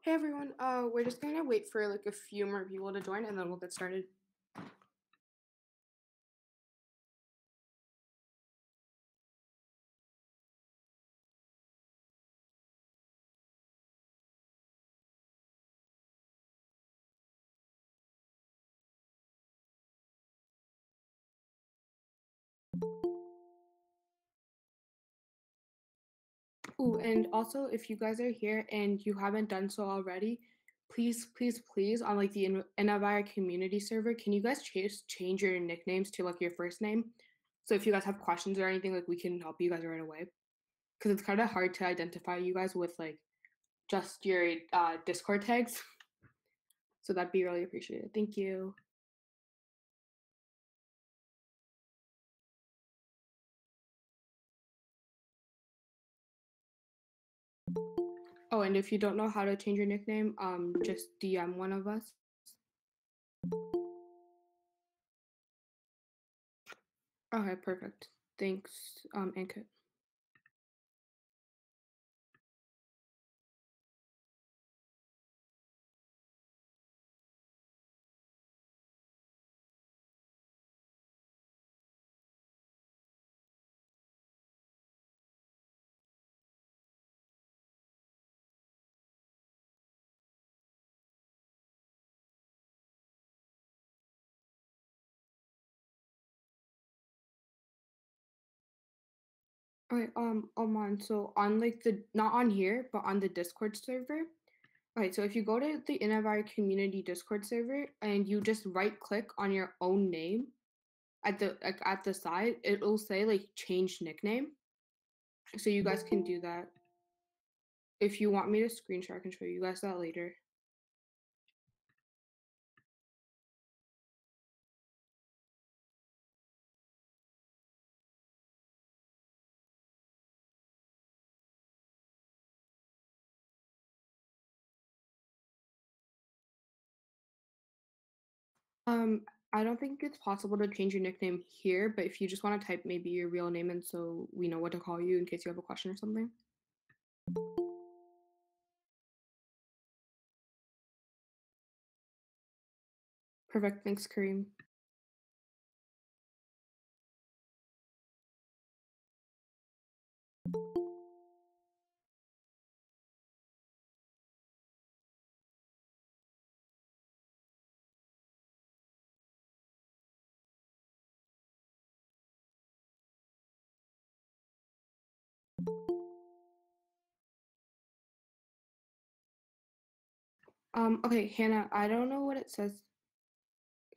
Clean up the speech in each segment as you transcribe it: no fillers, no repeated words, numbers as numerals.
Hey everyone, we're just gonna wait for like a few more people to join and then we'll get started. Ooh, and also if you guys are here and you haven't done so already, please on like the Innovire community server, can you guys change your nicknames to like your first name? So if you guys have questions or anything, like we can help you guys right away. Because it's kind of hard to identify you guys with like just your Discord tags. So that'd be really appreciated. Thank you. Oh, and if you don't know how to change your nickname, just DM one of us. Okay, perfect. Thanks, Ankit. Okay, Oman, so on like the not on here, but on the Discord server. Alright, so if you go to the Innovire community Discord server and you just right click on your own name at the like at the side, it'll say like change nickname. So you guys can do that. If you want me to screenshot, I can show you guys that later. Um, I don't think it's possible to change your nickname here, but if you just want to type maybe your real name in so we know what to call you in case you have a question or something. Perfect. Thanks, Kareem. Okay, Hannah, I don't know what it says.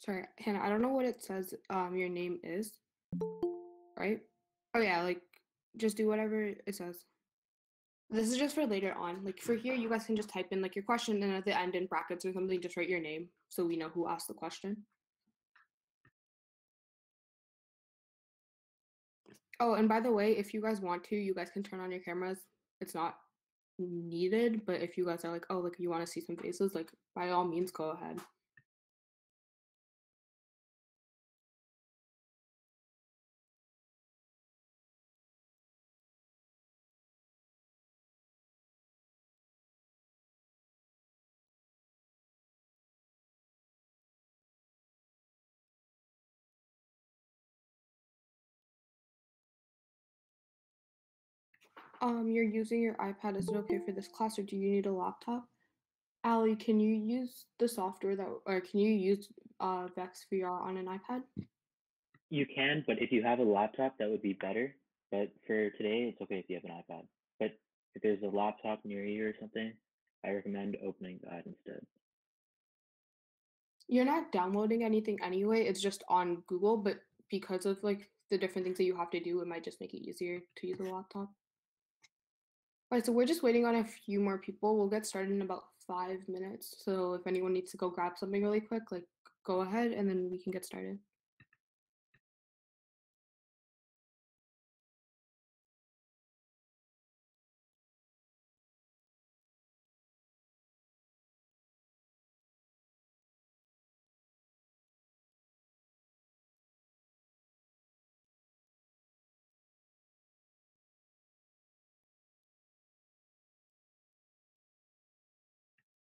Sorry, Hannah, I don't know what it says your name is, right? Oh yeah, like just do whatever it says. This is just for later on. Like for here, you guys can just type in like your question and at the end in brackets or something, just write your name so we know who asked the question. Oh, and by the way, if you guys want to, you guys can turn on your cameras. It's not needed, but if you guys are like, oh, like you want to see some faces, like by all means, go ahead. You're using your iPad. Is it okay for this class, or do you need a laptop? Ali, can you use the software that, or can you use Vex VR on an iPad? You can, but if you have a laptop, that would be better. But for today, it's okay if you have an iPad. But if there's a laptop near you or something, I recommend opening that instead. You're not downloading anything anyway. It's just on Google, but because of like the different things that you have to do, it might just make it easier to use a laptop. All right, so we're just waiting on a few more people. We'll get started in about 5 minutes. So if anyone needs to go grab something really quick, like go ahead and then we can get started.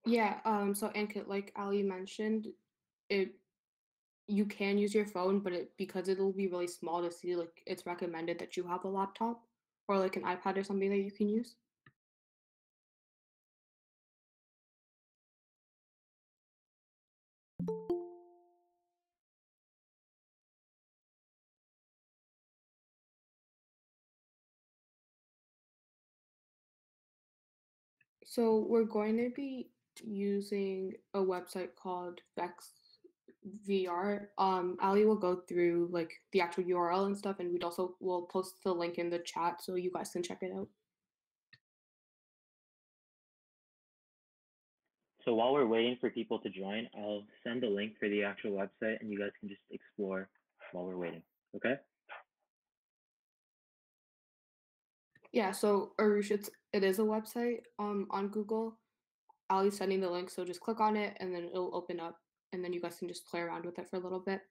Yeah, so Ankit, like Ali mentioned, it you can use your phone, but because it'll be really small to see, like it's recommended that you have a laptop or like an iPad or something that you can use. So we're going to be using a website called Vex VR. Ali will go through like the actual URL and stuff, and we'll post the link in the chat so you guys can check it out. So while we're waiting for people to join, I'll send the link for the actual website and you guys can just explore while we're waiting. Okay? Yeah, so Arush, it is a website on Google. Ali's sending the link, so just click on it and then it'll open up, and then you guys can just play around with it for a little bit.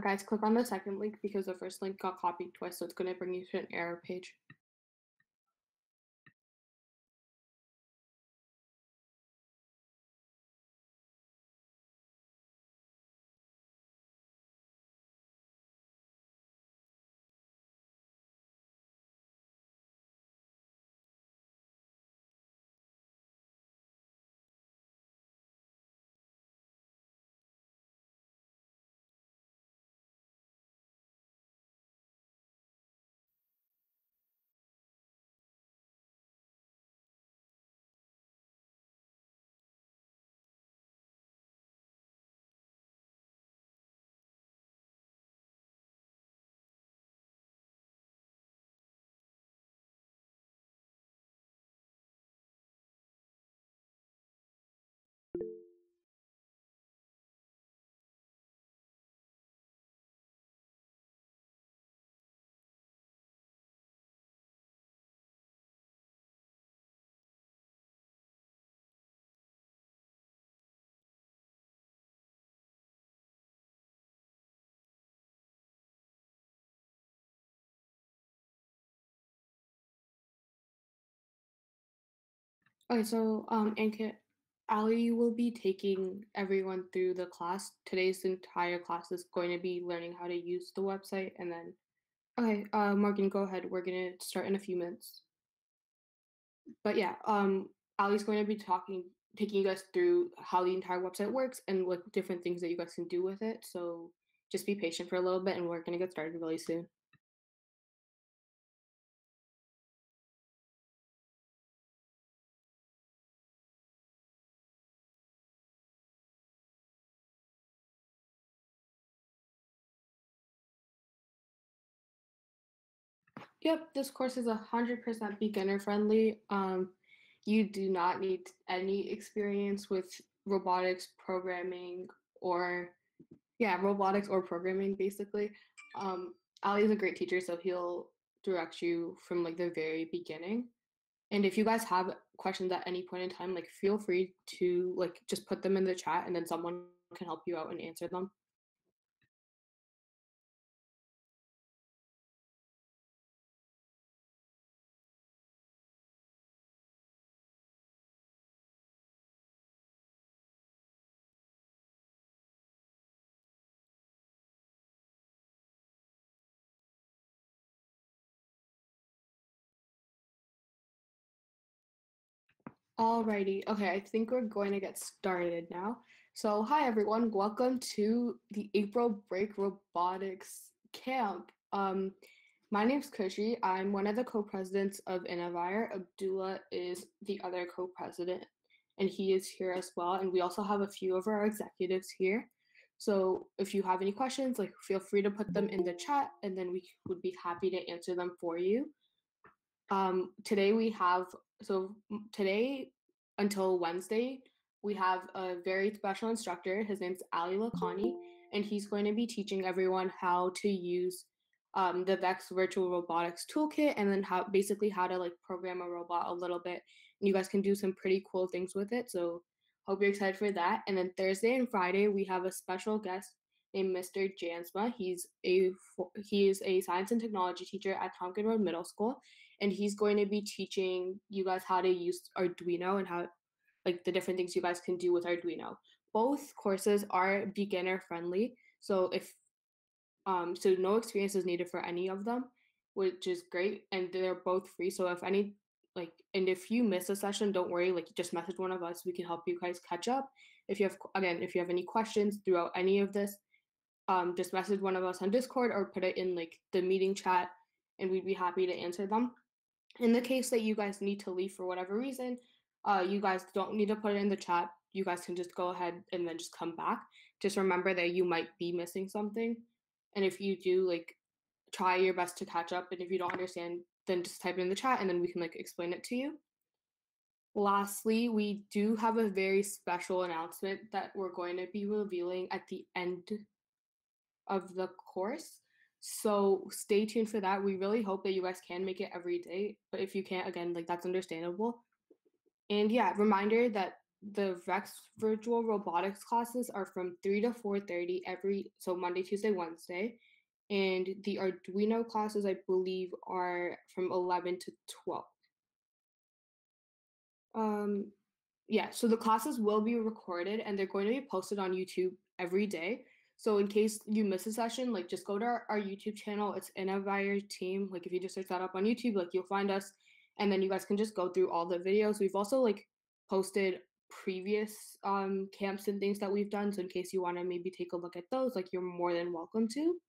Guys, click on the second link because the first link got copied twice, so it's going to bring you to an error page. Okay, so Ankit, Ali will be taking everyone through the class. Today's entire class is going to be learning how to use the website, and then okay, Morgan, go ahead. We're gonna start in a few minutes. But yeah, Ali's going to be taking you guys through how the entire website works and like different things that you guys can do with it. So just be patient for a little bit, and we're gonna get started really soon. Yep, this course is 100% beginner friendly. You do not need any experience with robotics programming or yeah, robotics or programming basically. Ali is a great teacher, so he'll direct you from like the very beginning. And if you guys have questions at any point in time, like feel free to like just put them in the chat and then someone can help you out and answer them. Alrighty, okay, I think we're going to get started now. So, hi everyone, welcome to the April Break Robotics Camp. My name's Kushi. I'm one of the co-presidents of Innovire. Abdullah is the other co-president, and he is here as well. And we also have a few of our executives here. So, if you have any questions, like feel free to put them in the chat, and then we would be happy to answer them for you. Today we have today until Wednesday we have a very special instructor. His name's Ali Lakhani, and he's going to be teaching everyone how to use the Vex Virtual Robotics Toolkit, and then how to like program a robot a little bit. And you guys can do some pretty cool things with it. So Hope you're excited for that. And then Thursday and Friday, we have a special guest named Mr. Jansma. He is a science and technology teacher at Tompkin Road Middle School, and he's going to be teaching you guys how to use Arduino and how like the different things you guys can do with Arduino. Both courses are beginner friendly, so so no experience is needed for any of them, which is great, and they're both free. So if you miss a session, don't worry, like just message one of us, we can help you guys catch up. If you have any questions throughout any of this, just message one of us on Discord or put it in like the meeting chat, and we'd be happy to answer them. In the case that you guys need to leave for whatever reason, you guys don't need to put it in the chat. You guys can just go ahead and then just come back. Just remember that you might be missing something, and if you do, like, try your best to catch up. And if you don't understand, then just type it in the chat, and then we can like explain it to you. Lastly, we do have a very special announcement that we're going to be revealing at the end of the course. So stay tuned for that. We really hope that you guys can make it every day. But if you can't, again, like that's understandable. And yeah, reminder that the Rex virtual robotics classes are from 3 to 4:30 so Monday, Tuesday, Wednesday. And the Arduino classes, I believe, are from 11 to 12. Yeah, so the classes will be recorded and they're going to be posted on YouTube every day. So in case you miss a session, like just go to our YouTube channel. It's Innovire Team. Like if you just search that up on YouTube, like you'll find us, and then you guys can just go through all the videos. We've also like posted previous camps and things that we've done. So in case you want to maybe take a look at those, like you're more than welcome to.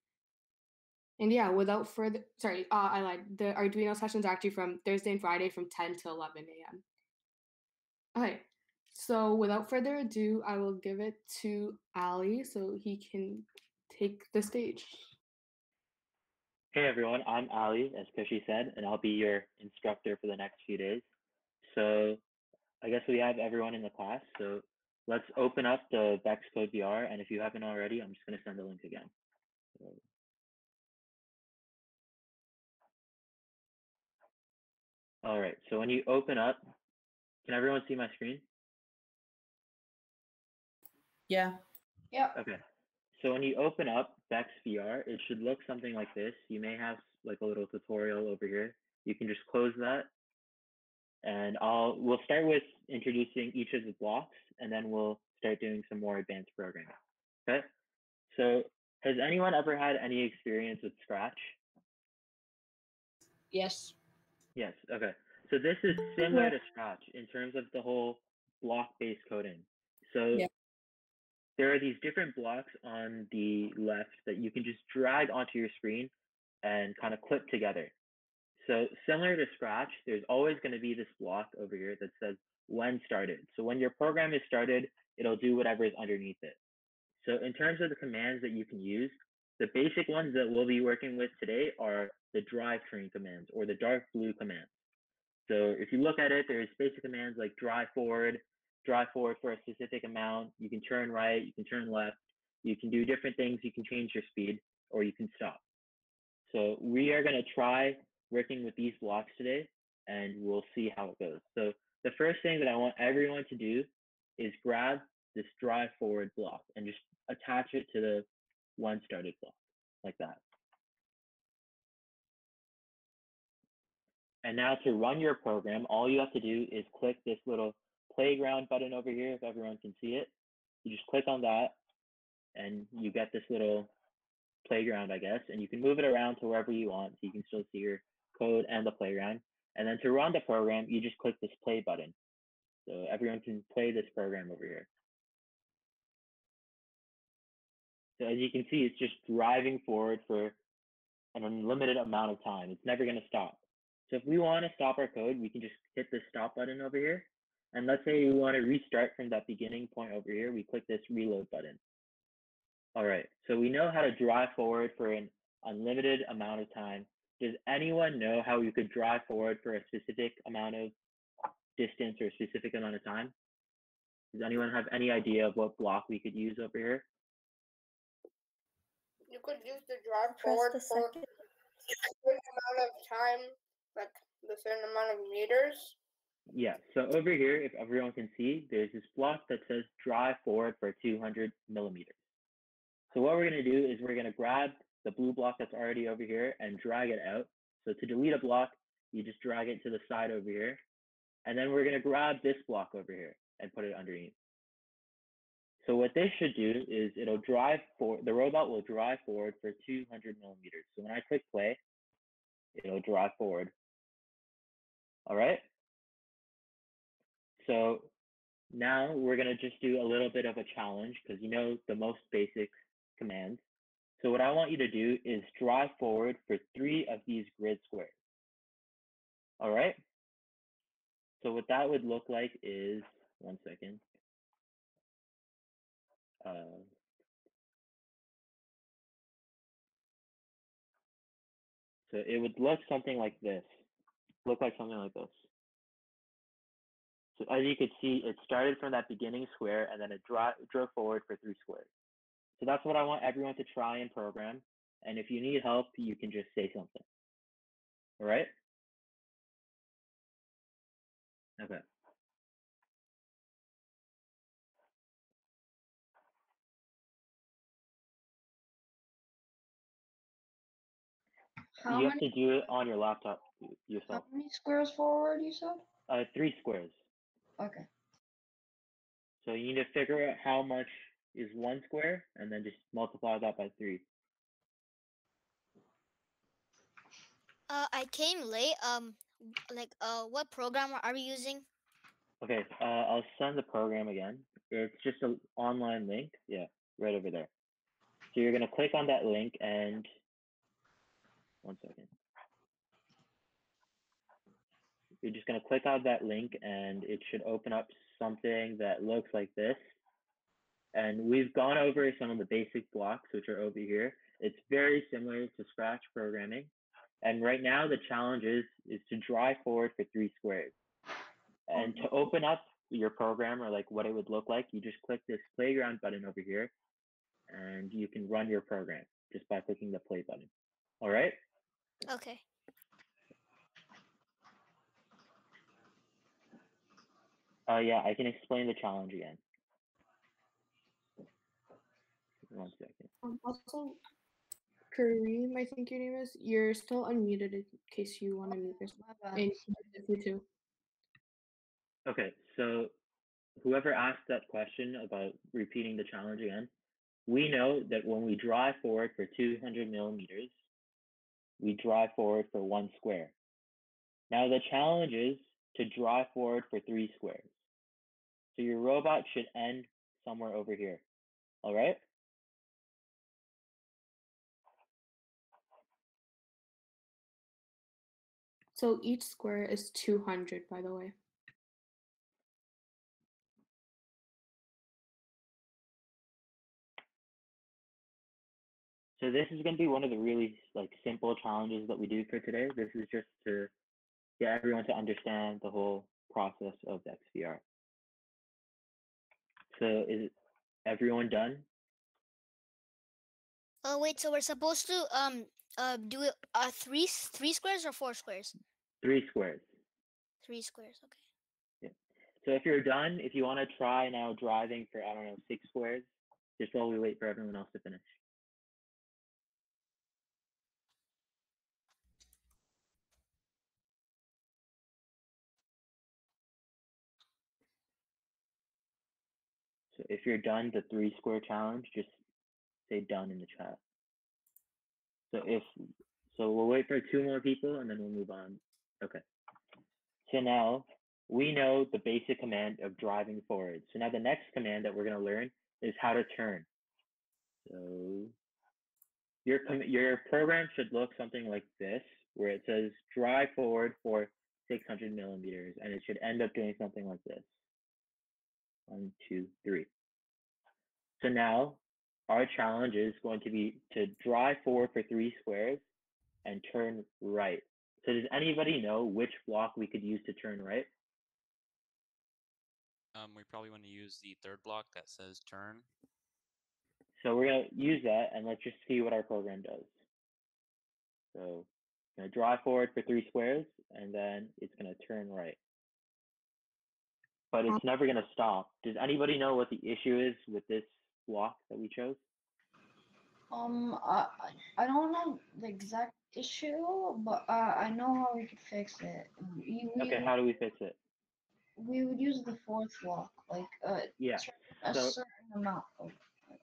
And yeah, without further, sorry, I lied. The Arduino sessions are actually from Thursday and Friday from 10 to 11 a.m. Okay, so without further ado, I will give it to Ali so he can take the stage. Hey everyone, I'm Ali, as Kushi said, and I'll be your instructor for the next few days. So I guess we have everyone in the class, so let's open up the Bex Code VR, and if you haven't already, I'm just going to send the link again. All right, so when you open up, can everyone see my screen? Yeah. Yep. Okay, so when you open up Bex VR, it should look something like this. You may have like a little tutorial over here. You can just close that, and we'll start with introducing each of the blocks, and then we'll start doing some more advanced programming. Okay, so has anyone ever had any experience with Scratch? Yes. Yes, okay. So this is similar to Scratch in terms of the whole block-based coding. So Yeah. there are these different blocks on the left that you can just drag onto your screen and kind of clip together. So similar to Scratch, there's always going to be this block over here that says when started. So when your program is started, it'll do whatever is underneath it. So in terms of the commands that you can use, the basic ones that we'll be working with today are the drivetrain commands or the dark blue commands. So if you look at it, there's basic commands like drive forward for a specific amount. You can turn right, you can turn left, you can do different things, you can change your speed, or you can stop. So we are going to try working with these blocks today, and we'll see how it goes. So the first thing that I want everyone to do is grab this drive forward block and just attach it to the when started block, like that. And now to run your program, all you have to do is click this little playground button over here, if everyone can see it. You just click on that, and you get this little playground, I guess, and you can move it around to wherever you want, so you can still see your code and the playground. And then to run the program, you just click this play button. So everyone can play this program over here. So as you can see, it's just driving forward for an unlimited amount of time. It's never going to stop. So if we want to stop our code, we can just hit the stop button over here. And let's say we want to restart from that beginning point over here. We click this reload button. All right, so we know how to drive forward for an unlimited amount of time. Does anyone know how we could drive forward for a specific amount of distance or a specific amount of time? Does anyone have any idea of what block we could use over here? You could use the drive forward for a certain amount of time, like the certain amount of meters. Yeah, so over here, if everyone can see, there's this block that says drive forward for 200 millimeters. So what we're going to do is we're going to grab the blue block that's already over here and drag it out. So to delete a block, you just drag it to the side over here. And then we're going to grab this block over here and put it underneath. So what this should do is it'll drive the robot will drive forward for 200 millimeters. So when I click play, it'll drive forward. All right. So now we're going to just do a little bit of a challenge because you know the most basic commands. So what I want you to do is drive forward for 3 of these grid squares. All right. So what that would look like is, one second. So it would look something like this. So as you could see, it started from that beginning square and then it drove forward for 3 squares. So that's what I want everyone to try and program. And if you need help, you can just say something. All right? Okay. You have to do it on your laptop yourself. How many squares forward, you said? 3 squares. Okay. So you need to figure out how much is 1 square and then just multiply that by 3. I came late. What program are we using? Okay, I'll send the program again. It's just an online link. Yeah, right over there. So you're gonna click on that link and, one second. You're just gonna click on that link and it should open up something that looks like this. And we've gone over some of the basic blocks, which are over here. It's very similar to Scratch programming. And right now the challenge is to drive forward for 3 squares. And to open up your program, or like what it would look like, you just click this playground button over here and you can run your program just by clicking the play button. All right? Okay. Yeah, I can explain the challenge again. One second. Also, Kareem, I think your name is. You're still unmuted in case you want to mute yourself. And you too. Okay, so whoever asked that question about repeating the challenge again, we know that when we drive forward for 200 millimeters, we drive forward for 1 square. Now the challenge is to drive forward for 3 squares. So your robot should end somewhere over here. All right? So each square is 200, by the way. So this is going to be one of the really simple challenges that we do for today. This is just to get everyone to understand the whole process of the XVR. So is everyone done? Oh wait, so we're supposed to do it 3 squares or 4 squares? 3 squares. 3 squares, okay. Yeah. So if you're done, if you want to try now driving for, I don't know, 6 squares, just while we wait for everyone else to finish. So if you're done the 3 square challenge, just say done in the chat. So we'll wait for 2 more people and then we'll move on. Okay. So now we know the basic command of driving forward. So now the next command that we're going to learn is how to turn. So your program should look something like this, where it says drive forward for 600 millimeters, and it should end up doing something like this. 1, 2, 3. So now our challenge is going to be to drive forward for 3 squares and turn right. So does anybody know which block we could use to turn right? We probably want to use the 3rd block that says turn. So we're going to use that, and let's just see what our program does. So I'm going to drive forward for 3 squares, and then it's going to turn right. but it's never going to stop. Does anybody know what the issue is with this block that we chose? I don't know the exact issue, but I know how we could fix it. Okay, how do we fix it? We would use the fourth block, like Yeah. turn a So certain amount of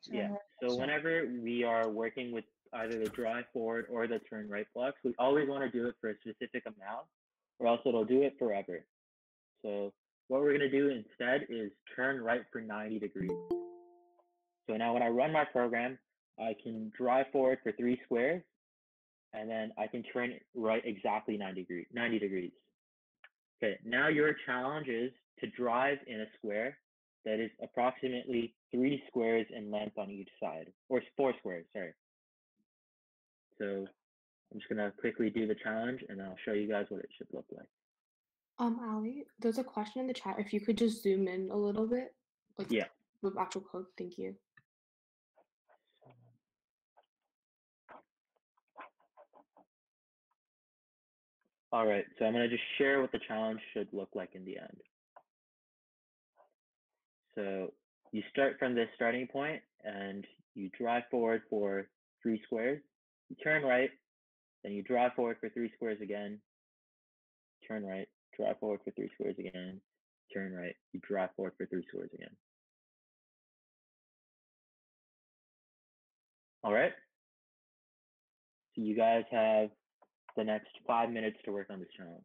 yeah. turn right. So whenever we are working with either the drive forward or the turn right blocks, we always want to do it for a specific amount, or else it'll do it forever. So what we're going to do instead is turn right for 90 degrees. So now when I run my program, I can drive forward for 3 squares, and then I can turn right exactly 90 degrees. Okay, now your challenge is to drive in a square that is approximately 3 squares in length on each side, or 4 squares, sorry. So I'm just gonna quickly do the challenge and I'll show you guys what it should look like. Ali, there's a question in the chat. If you could just zoom in a little bit, like Yeah. with actual code, thank you. All right, so I'm gonna just share what the challenge should look like in the end. So you start from this starting point and you drive forward for 3 squares, you turn right, then you drive forward for 3 squares again, turn right, drive forward for 3 squares again, turn right, you drive forward for 3 squares again. All right, so you guys have the next 5 minutes to work on this challenge.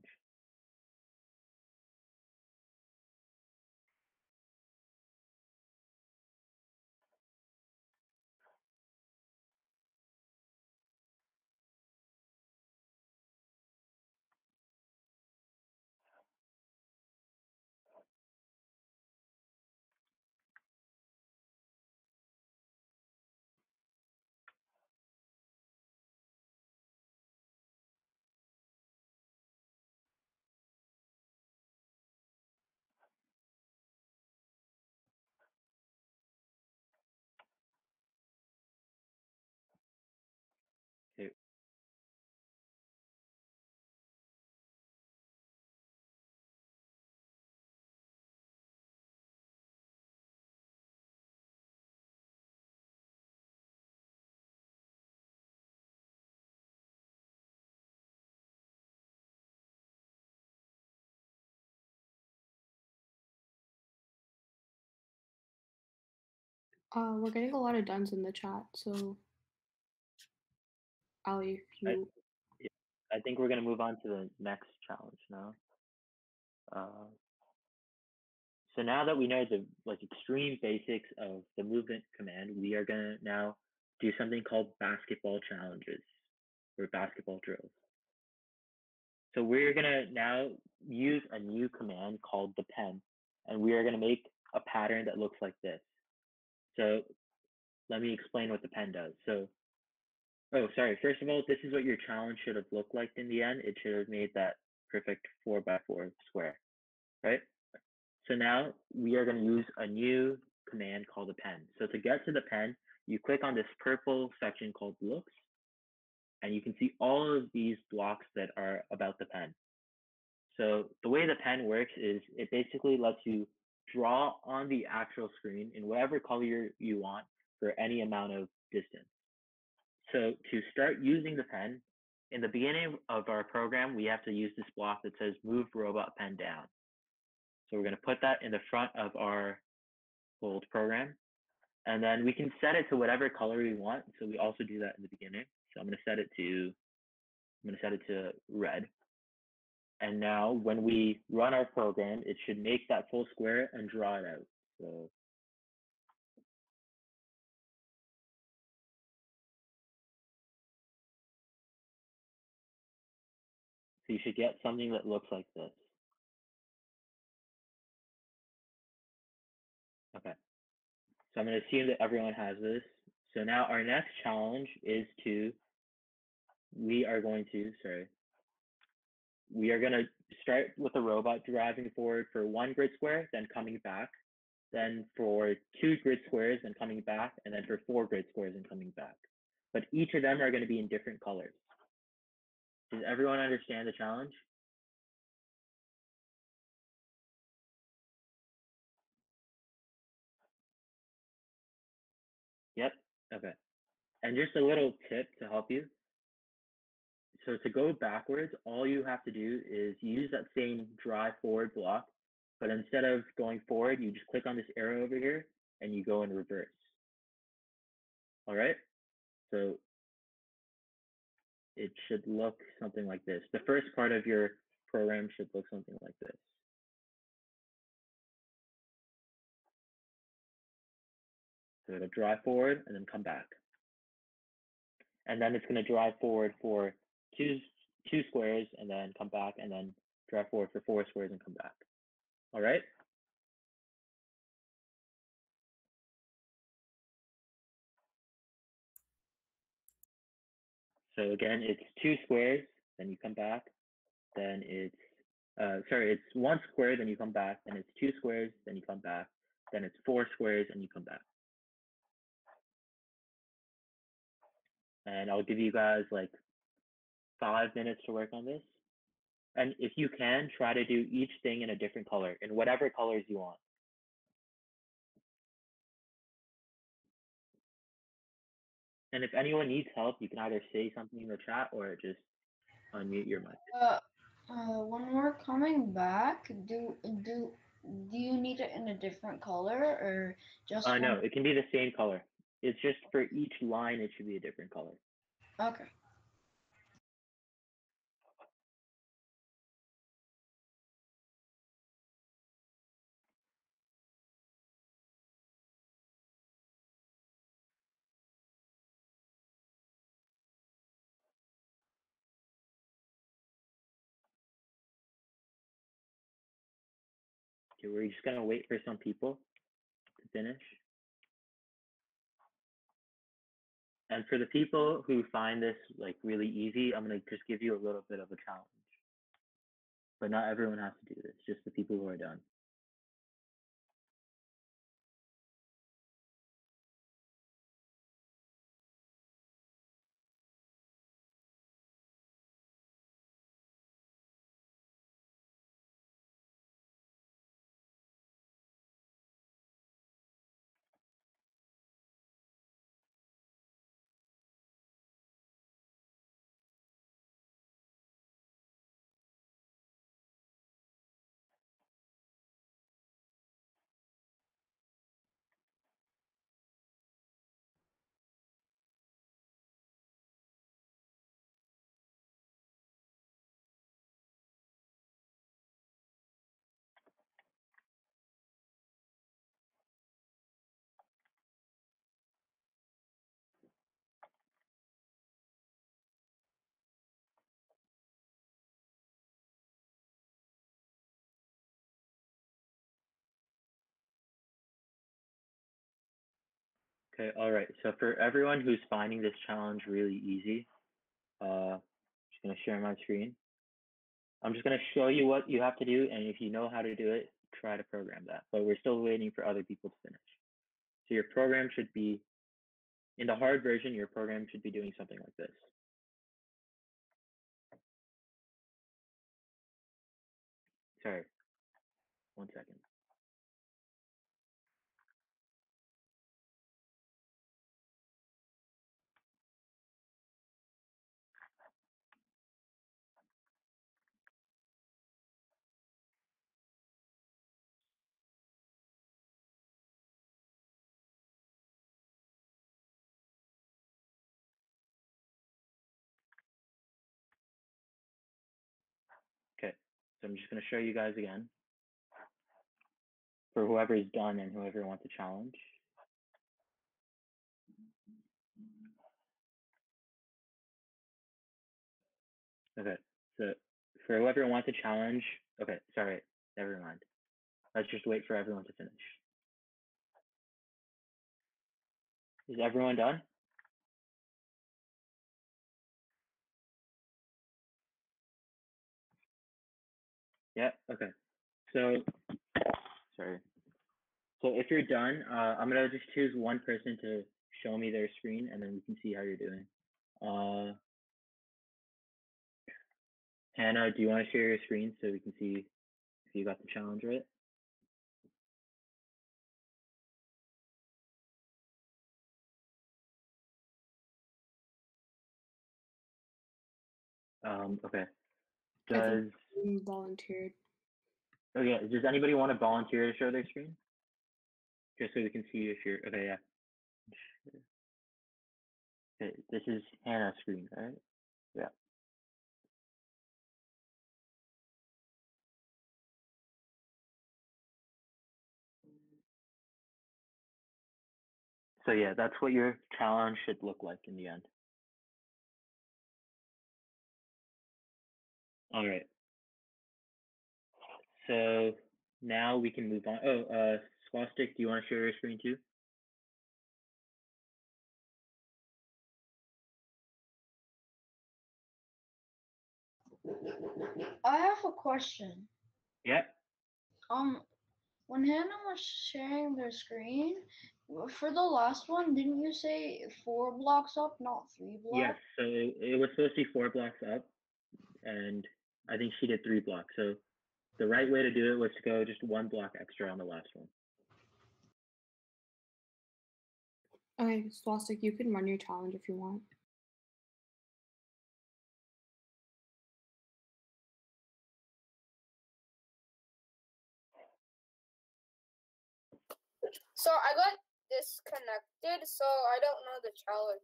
Okay. We're getting a lot of dones in the chat, so Ali, if you I think we're gonna move on to the next challenge now. So now that we know the extreme basics of the movement command, we are gonna now do something called basketball challenges or basketball drills. So we're gonna now use a new command called the pen, and we are gonna make a pattern that looks like this. So let me explain what the pen does. So, oh, sorry. First of all, this is what your challenge should have looked like in the end. It should have made that perfect 4x4 square, right? So now we are going to use a new command called the pen. So to get to the pen, you click on this purple section called looks, and you can see all of these blocks that are about the pen. So the way the pen works is it basically lets you draw on the actual screen in whatever color you want for any amount of distance. So to start using the pen, in the beginning of our program, we have to use this block that says move robot pen down. So we're going to put that in the front of our old program. And then we can set it to whatever color we want. So we also do that in the beginning. So I'm going to set it to red. And now when we run our program, it should make that full square and draw it out. So you should get something that looks like this. Okay. So I'm going to assume that everyone has this. So now our next challenge is we are going to start with the robot driving forward for 1 grid square, then coming back, then for 2 grid squares and coming back, and then for 4 grid squares and coming back. But each of them are going to be in different colors. Does everyone understand the challenge? Yep. Okay. And just a little tip to help you. So to go backwards, all you have to do is use that same drive forward block, but instead of going forward, you just click on this arrow over here and you go in reverse. All right. So it should look something like this. The first part of your program should look something like this. So it'll drive forward and then come back. And then it's going to drive forward for two squares and then come back, and then drive forward for 4 squares and come back. All right. So again, it's 2 squares, then you come back, then it's, it's 1 square, then you come back, then it's 2 squares, then you come back, then it's 4 squares, and you come back. And I'll give you guys like 5 minutes to work on this. And if you can, try to do each thing in a different color, in whatever colors you want. And if anyone needs help, you can either say something in the chat or just unmute your mic. When we're coming back, do you need it in a different color or just one? No, it can be the same color. It's just for each line, it should be a different color. Okay. Okay, we're just gonna wait for some people to finish. And for the people who find this like really easy, I'm gonna just give you a little bit of a challenge. But not everyone has to do this, just the people who are done. Okay, all right. So for everyone who's finding this challenge really easy, I'm just gonna share my screen. I'm just gonna show you what you have to do, and if you know how to do it, try to program that. But we're still waiting for other people to finish. So your program should be, in the hard version, your program should be doing something like this. Sorry, 1 second. Okay, so I'm just gonna show you guys again for whoever is done and whoever wants a challenge. Okay, so for whoever wants a challenge, okay, sorry, never mind. Let's just wait for everyone to finish. Is everyone done? Yeah, okay. So, sorry. So if you're done, I'm gonna just choose one person to show me their screen and then we can see how you're doing. Hannah, do you want to share your screen so we can see if you got the challenge right? Okay. I think Does you volunteered. okay? Does anybody want to volunteer to show their screen? Just so we can see if you're okay. Yeah. Okay, this is Hannah's screen, right? Yeah. So yeah, that's what your challenge should look like in the end. All right. So now we can move on. Oh, Swastik, do you want to share your screen too? I have a question. Yeah. When Hannah was sharing their screen, for the last one, didn't you say 4 blocks up, not 3 Yes. blocks? So it was supposed to be 4 blocks up, and I think she did 3 blocks. So the right way to do it was to go just 1 block extra on the last one. Okay, Swastik, you can run your challenge if you want. So I got disconnected, so I don't know the challenge.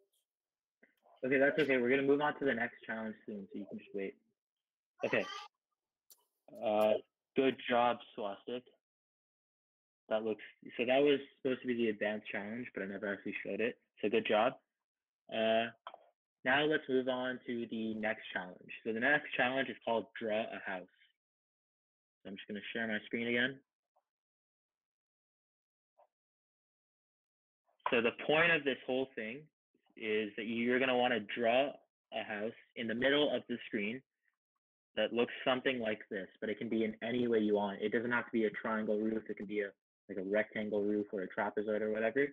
Okay, that's okay. We're gonna move on to the next challenge soon, so you can just wait. Okay. Good job, Swastik. That looks so. That was supposed to be the advanced challenge, but I never actually showed it. So good job. Now let's move on to the next challenge. So the next challenge is called Draw a House. So I'm just gonna share my screen again. So the point of this whole thing is that you're gonna want to draw a house in the middle of the screen that looks something like this, but it can be in any way you want. It doesn't have to be a triangle roof. It can be like a rectangle roof or a trapezoid or whatever.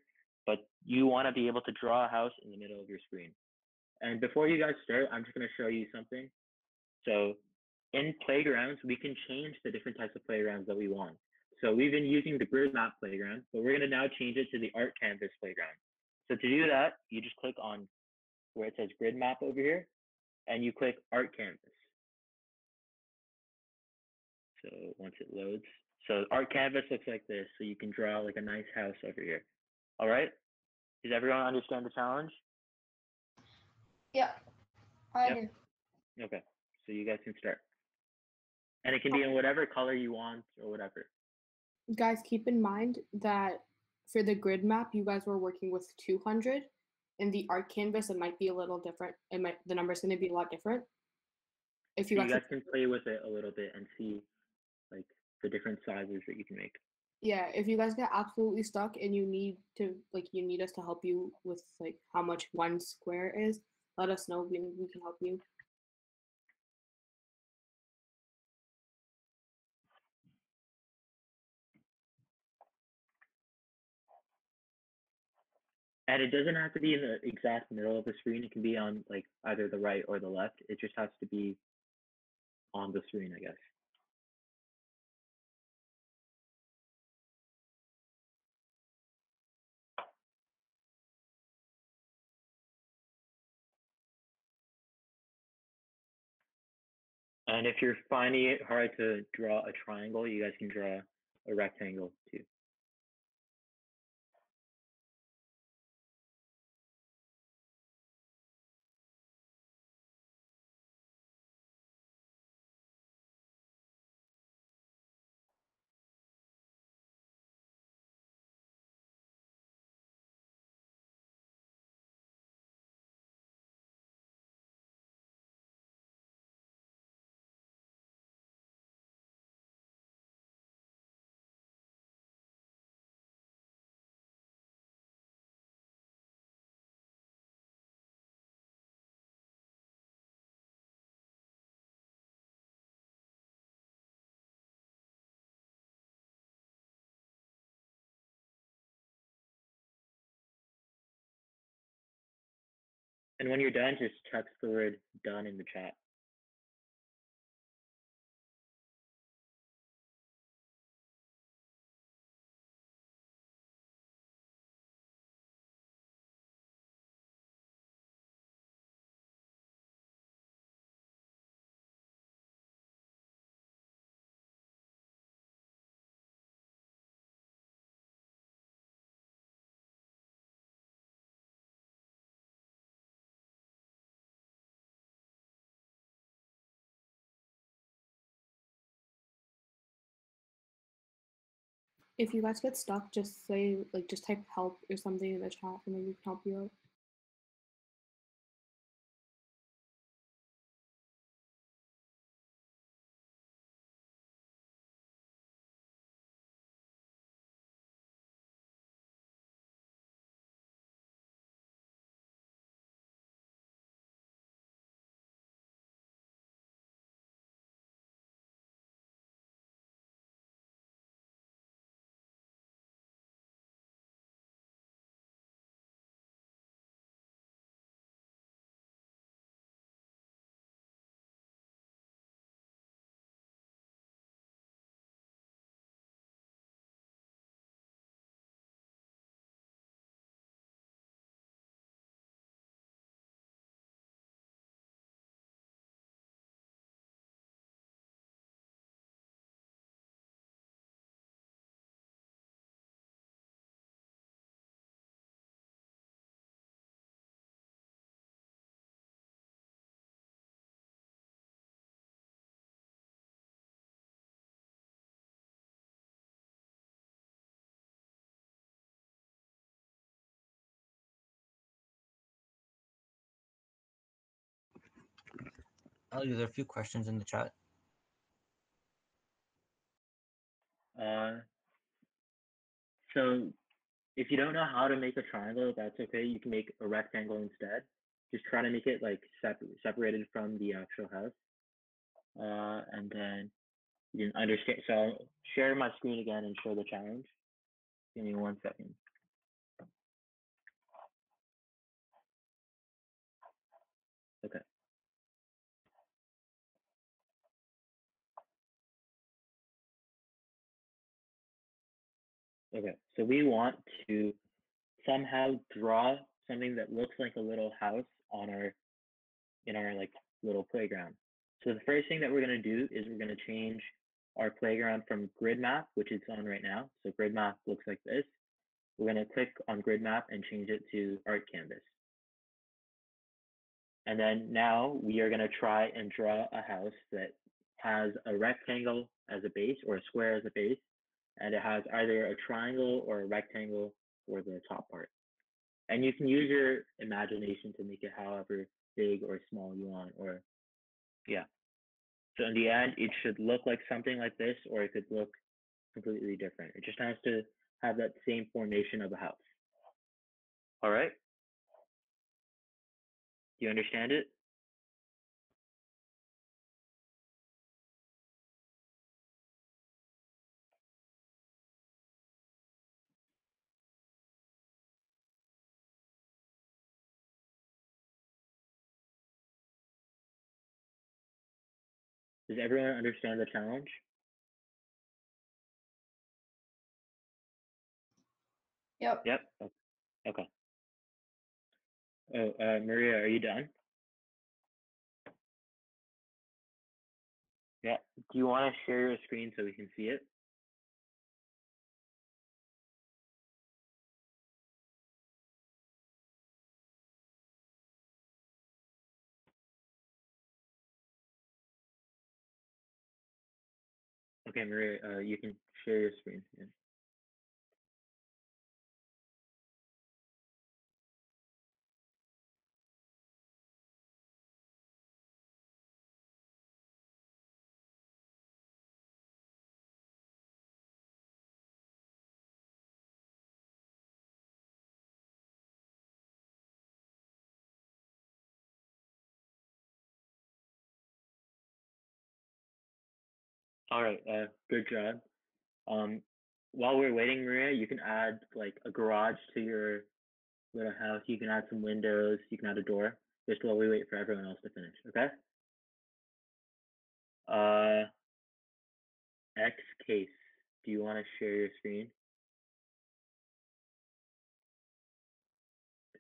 But you want to be able to draw a house in the middle of your screen. And before you guys start, I'm just going to show you something. So in playgrounds, we can change the different types of playgrounds that we want. So we've been using the grid map playground, but we're going to now change it to the art canvas playground. So to do that, you just click on where it says grid map over here, and you click art canvas. So once it loads, so art canvas looks like this. So you can draw like a nice house over here. All right. Does everyone understand the challenge? Yeah, I Yep. do. Okay. So you guys can start. And it can be in whatever color you want or whatever. Guys, keep in mind that for the grid map, you guys were working with 200. In the art canvas, it might be a little different. The number's going to be a lot different. If you So you guys guys can play with it a little bit and see like the different sizes that you can make. yeah, if you guys get absolutely stuck and you need us to help you with like how much one square is, let us know. We can help you. And it doesn't have to be in the exact middle of the screen. It can be on like either the right or the left. It just has to be on the screen, I guess. And if you're finding it hard to draw a triangle, you guys can draw a rectangle too. And when you're done, just text the word done in the chat. if you guys get stuck, just say like just type help or something in the chat, and then we can help you out. Ellie, there are a few questions in the chat. So if you don't know how to make a triangle, that's okay. You can make a rectangle instead. Just try to make it like separated from the actual house. And then you can understand. So I'll share my screen again and show the challenge. Give me 1 second. Okay. Okay, so we want to somehow draw something that looks like a little house on in our like little playground. So the first thing that we're going to do is we're going to change our playground from grid map, which it's on right now. So grid map looks like this. We're going to click on grid map and change it to art canvas. And then now we are going to try and draw a house that has a rectangle as a base or a square as a base, and it has either a triangle or a rectangle for the top part. And you can use your imagination to make it however big or small you want, or yeah. So in the end, it should look like something like this, or it could look completely different. It just has to have that same formation of a house. All right? Do you understand it? Does everyone understand the challenge? Yep. Yep. Okay. Oh, Maria, are you done? Yeah. Do you want to share your screen so we can see it? Okay, Maria, you can share your screen. Yeah. All right, good job. While we're waiting, Maria, you can add like a garage to your little house. You can add some windows. You can add a door. Just while we wait for everyone else to finish. Okay. X case. Do you want to share your screen?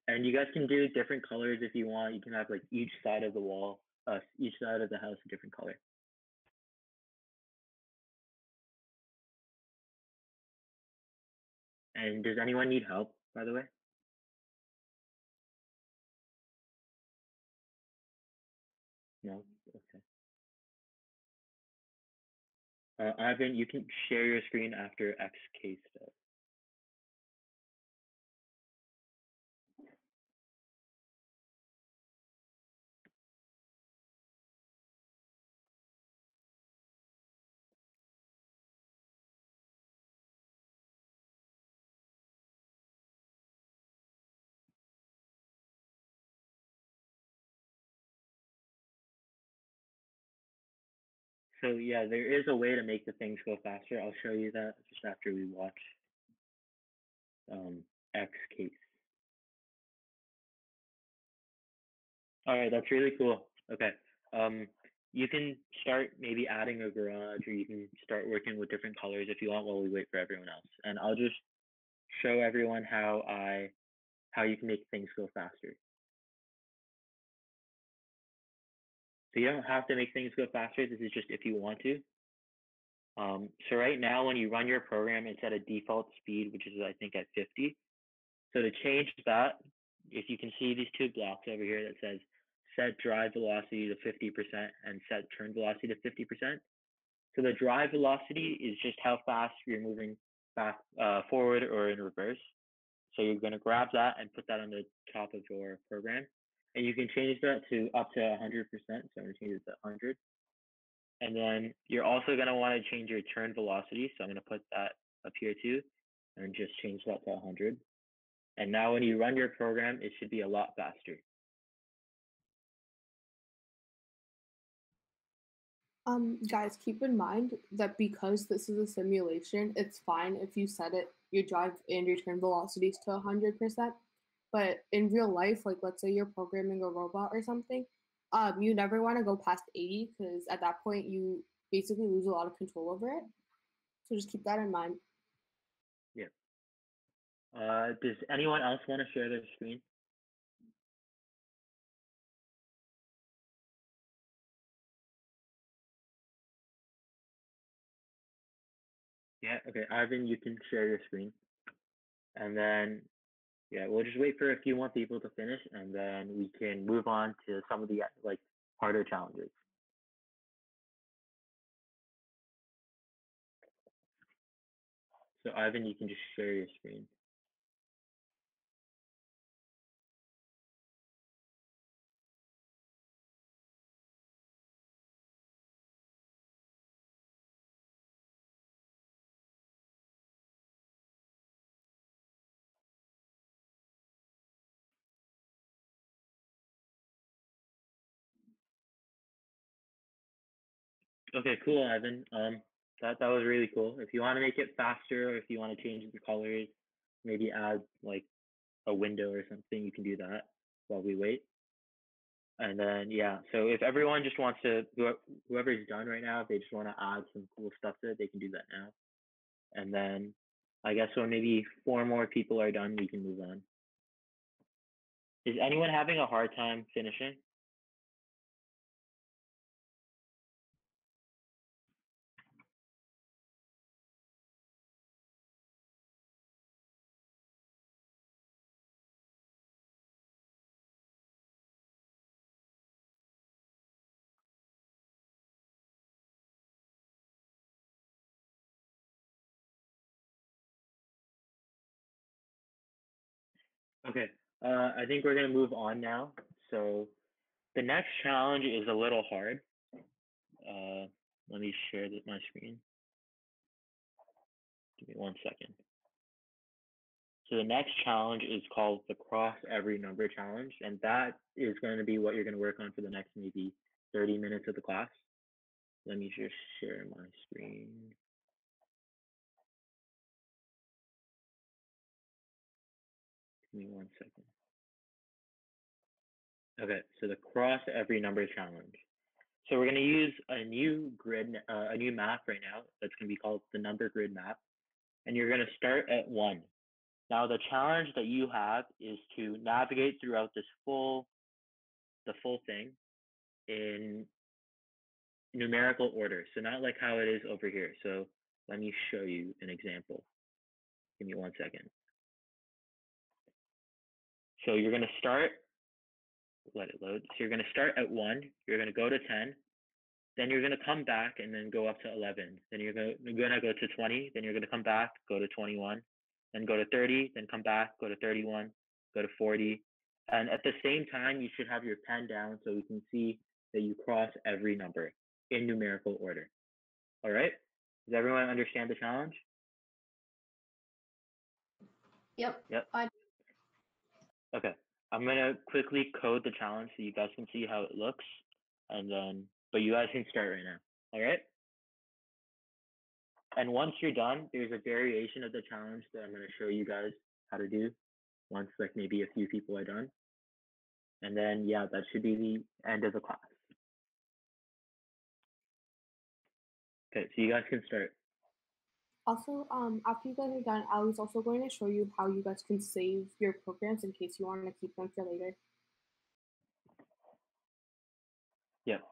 And you guys can do different colors if you want. You can have like each side of the wall, each side of the house a different color. And does anyone need help, by the way? No? Okay. Ivan, you can share your screen after X case does. So yeah, there is a way to make the things go faster. I'll show you that just after we watch X case. All right, that's really cool. Okay. You can start maybe adding a garage, or you can start working with different colors if you want while we wait for everyone else. And I'll just show everyone how you can make things go faster. So you don't have to make things go faster. This is just if you want to. So right now, when you run your program, it's at a default speed, which is I think at 50. So to change that, if you can see these two blocks over here that says set drive velocity to 50% and set turn velocity to 50%. So the drive velocity is just how fast you're moving back, forward or in reverse. So you're going to grab that and put that on the top of your program. And you can change that to up to 100%. So I'm going to change it to 100. And then you're also going to want to change your turn velocity. So I'm going to put that up here too and just change that to 100. And now when you run your program, it should be a lot faster. Guys, keep in mind that because this is a simulation, it's fine if you set it, your drive and your turn velocities to 100%. But in real life, like let's say you're programming a robot or something, you never want to go past 80 because at that point you basically lose a lot of control over it. So just keep that in mind. Yeah. Does anyone else want to share their screen? Yeah, okay, Ivan, you can share your screen. And then, yeah, we'll just wait for a few more people to finish, and then we can move on to some of the like harder challenges. So Ivan, you can just share your screen. Okay, cool, Ivan. That was really cool. If you want to make it faster, or if you want to change the colors, maybe add like a window or something, you can do that while we wait. And then yeah, so if everyone just wants to, whoever's done right now, if they just want to add some cool stuff to it, they can do that now. And then I guess when maybe 4 more people are done, we can move on. Is anyone having a hard time finishing? Okay, I think we're gonna move on now. So the next challenge is a little hard. Let me share my screen. Give me 1 second. So the next challenge is called the cross every number challenge, and that is going to be what you're going to work on for the next maybe 30 minutes of the class. Let me just share my screen. Give me 1 second. Okay, so the cross every number challenge. So we're going to use a new grid, a new map right now. That's going to be called the number grid map, and you're going to start at 1. Now the challenge that you have is to navigate throughout the full thing in numerical order. So not like how it is over here. So let me show you an example. Give me 1 second. So you're going to start, let it load. So you're going to start at 1. You're going to go to 10. Then you're going to come back and then go up to 11. Then you're going to go to 20. Then you're going to come back, go to 21. Then go to 30. Then come back, go to 31. Go to 40. And at the same time, you should have your pen down so we can see that you cross every number in numerical order. All right? Does everyone understand the challenge? Yep. Yep. I Okay. I'm going to quickly code the challenge so you guys can see how it looks. And then, but you guys can start right now. All right? And once you're done, there's a variation of the challenge that I'm going to show you guys how to do once like maybe a few people are done. And then, yeah, that should be the end of the class. Okay, so you guys can start. Also, after you guys are done, Ali's also going to show you how you guys can save your programs in case you want to keep them for later. Yep.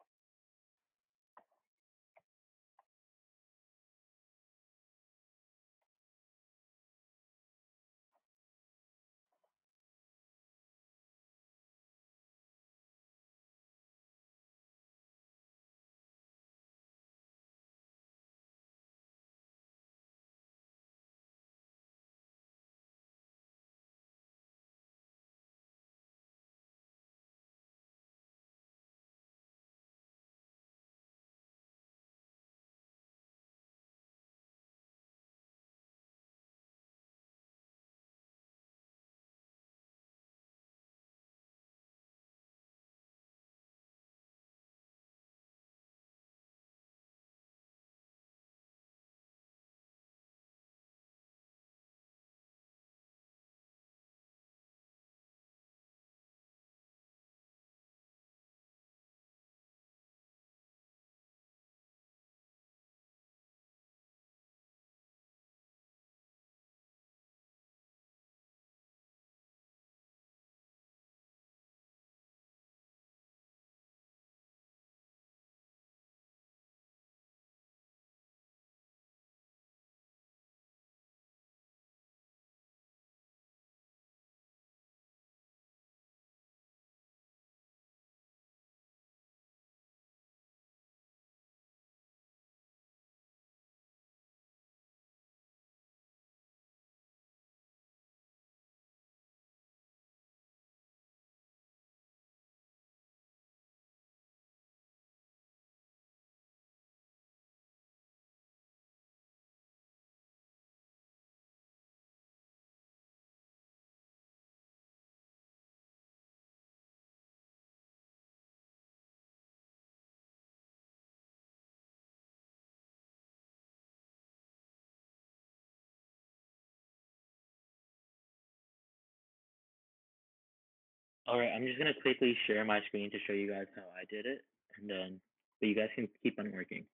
All right, I'm just gonna quickly share my screen to show you guys how I did it, and then, but you guys can keep on working.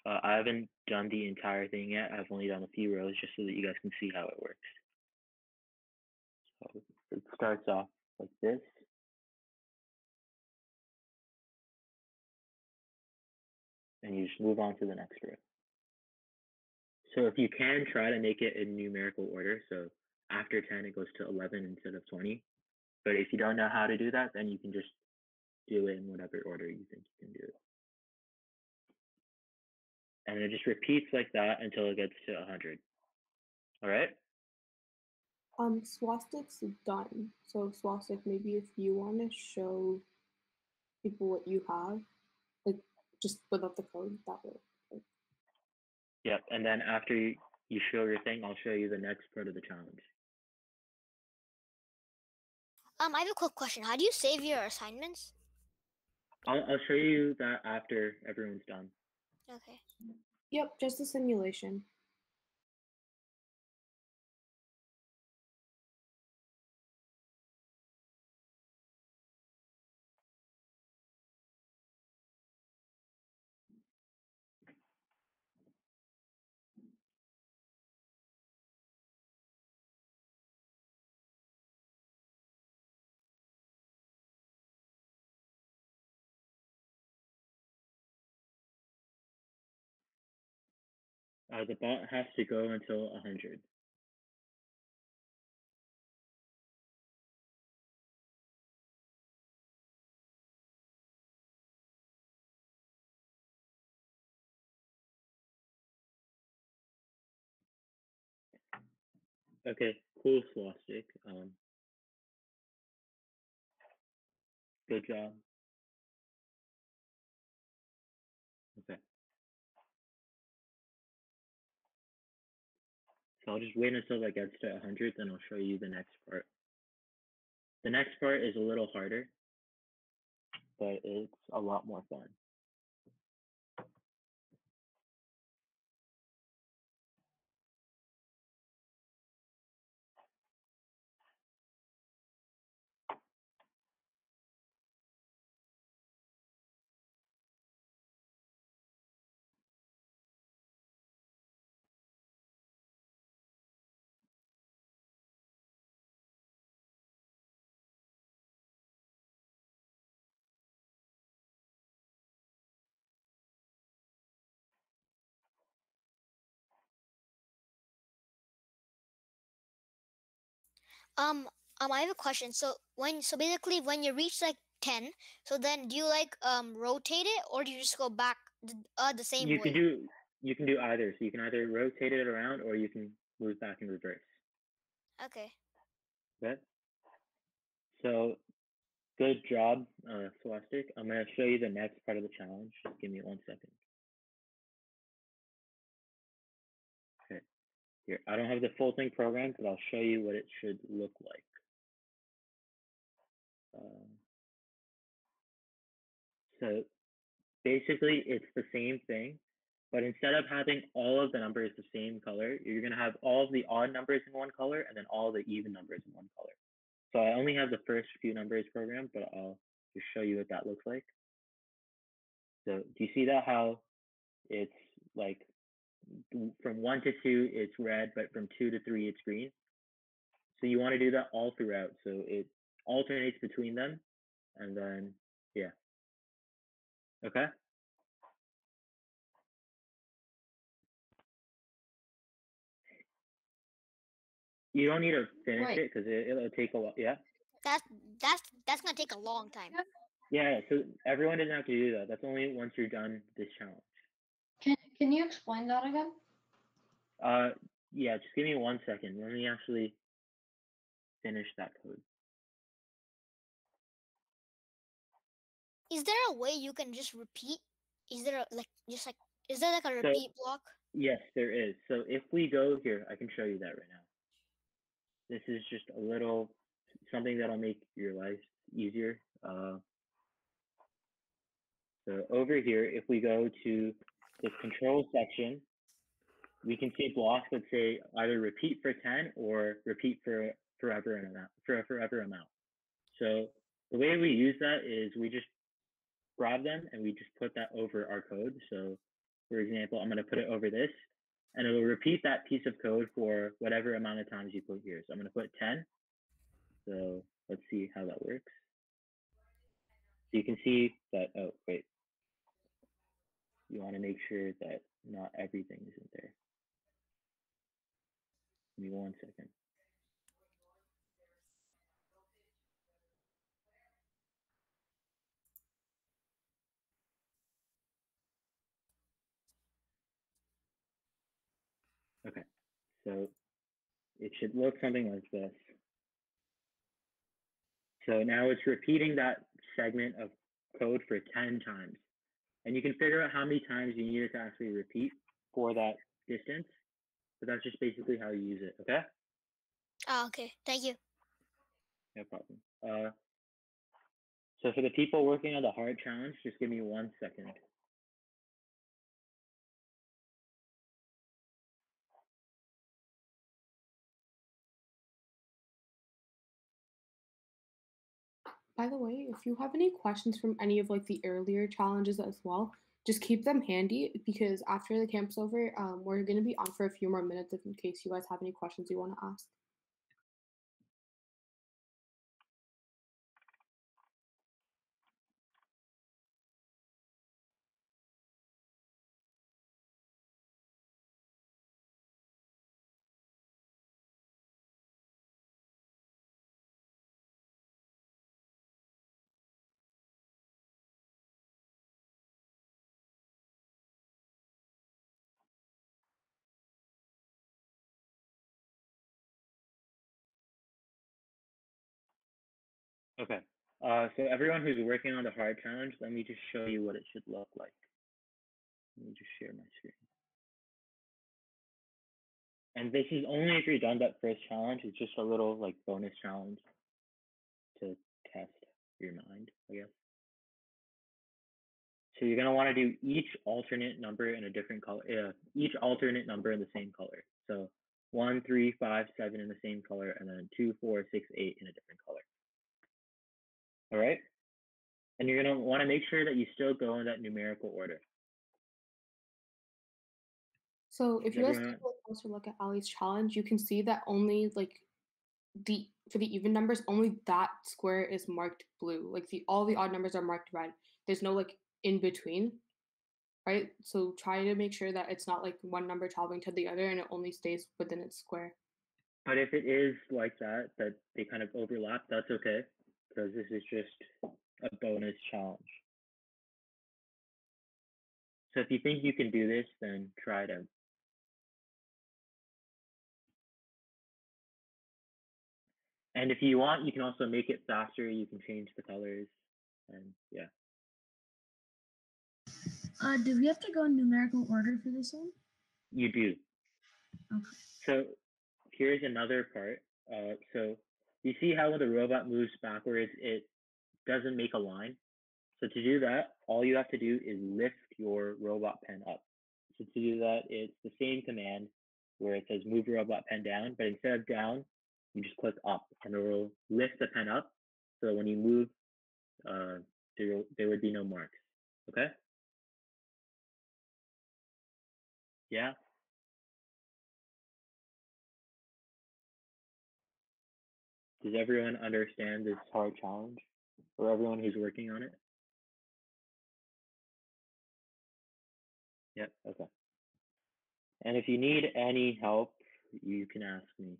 I haven't done the entire thing yet. I've only done a few rows just so that you guys can see how it works. So it starts off like this. And you just move on to the next row. So if you can, try to make it in numerical order. So after 10, it goes to 11 instead of 20. But if you don't know how to do that, then you can just do it in whatever order you think you can do it. And it just repeats like that until it gets to 100. All right? Swastik's done. So Swastik, maybe if you want to show people what you have, like just without the code, that would work. Yep. And then after you show your thing, I'll show you the next part of the challenge. I have a quick question. How do you save your assignments? I'll show you that after everyone's done. Okay. Yep, just a simulation. The bot has to go until 100. Okay, cool, Swastik. Good job. Okay. So I'll just wait until that gets to 100, then I'll show you the next part. The next part is a little harder, but it's a lot more fun. I have a question. So basically when you reach like 10, so then do you like rotate it or do you just go back the same You way? can do either. So you can either rotate it around or you can move back in reverse. Okay. Okay. So good job, Swastik. I'm gonna show you the next part of the challenge. Just give me 1 second. Okay. Here, I don't have the full thing programmed, but I'll show you what it should look like. So basically, it's the same thing, but instead of having all of the numbers the same color, you're gonna have all of the odd numbers in one color and then all the even numbers in one color. So I only have the first few numbers programmed, but I'll just show you what that looks like. So do you see that how it's like from 1 to 2 it's red, but from 2 to 3 it's green? So you want to do that all throughout. So it alternates between them, and then yeah. Okay. You don't need to finish Wait. it because it'll take a while. Yeah. That's that's gonna take a long time. Yeah. So everyone doesn't have to do that. That's only once you're done this challenge. Can you explain that again? Yeah. Just give me 1 second. Let me actually finish that code. Is there a way you can just repeat? Is there is there like a So repeat block? yes, there is. So if we go here, I can show you that right now. This is just a little something that'll make your life easier. So over here, if we go to this control section, we can see blocks that say either repeat for 10 or repeat for forever amount. So the way we use that is we just grab them and we just put that over our code. So for example, I'm going to put it over this and it'll repeat that piece of code for whatever amount of times you put here. So I'm going to put 10. So let's see how that works. So you can see that, oh, wait. You want to make sure that not everything is in there. Give me 1 second. Okay, so it should look something like this. So now it's repeating that segment of code for 10 times. And you can figure out how many times you need it to actually repeat for that distance. But that's just basically how you use it, okay? Oh, okay. Thank you. No problem. So for the people working on the hard challenge, just give me 1 second. By the way, if you have any questions from any of like the earlier challenges as well, just keep them handy because after the camp's over, we're going to be on for a few more minutes in case you guys have any questions you want to ask. Okay. So everyone who's working on the hard challenge, let me just show you what it should look like. Let me just share my screen. And this is only if you're done that first challenge. It's just a little like bonus challenge to test your mind, I guess. So you're gonna want to do each alternate number in a different color. Each alternate number in the same color. So 1, 3, 5, 7 in the same color, and then 2, 4, 6, 8 in a different color. All right. And you're gonna want to make sure that you still go in that numerical order. So if Is you guys everyone- take a closer look at Ali's challenge, you can see that only like for the even numbers, only that square is marked blue. Like all the odd numbers are marked red. There's no like in between, right? So try to make sure that it's not like one number traveling to the other and it only stays within its square. But if it is like that they kind of overlap, that's okay, because this is just a bonus challenge. So if you think you can do this, then try it out. And if you want, you can also make it faster. You can change the colors, and yeah. Do we have to go in numerical order for this one? You do. Okay. So here's another part. So you see how when the robot moves backwards, it doesn't make a line. So to do that, all you have to do is lift your robot pen up. So to do that, it's the same command where it says move robot pen down, but instead of down, you just click up, and it will lift the pen up. So when you move, there would be no marks. Okay? Yeah. Does everyone understand this hard challenge, or everyone who's working on it? Yep. Okay. And if you need any help, you can ask me.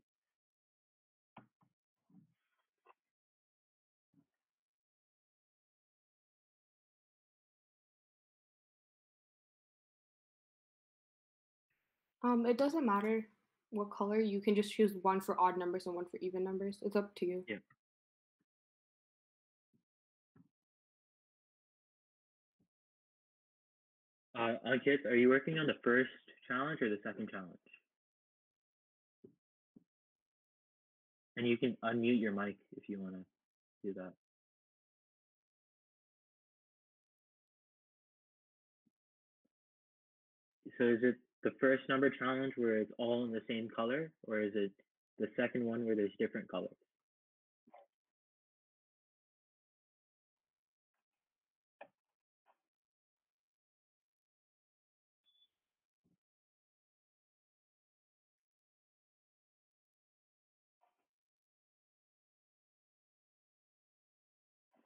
It doesn't matter what color. You can just choose one for odd numbers and one for even numbers. It's up to you. Yeah. Ankit, are you working on the first challenge or the second challenge? And you can unmute your mic if you want to do that. So is it the first number challenge where it's all in the same color, or is it the second one where there's different colors?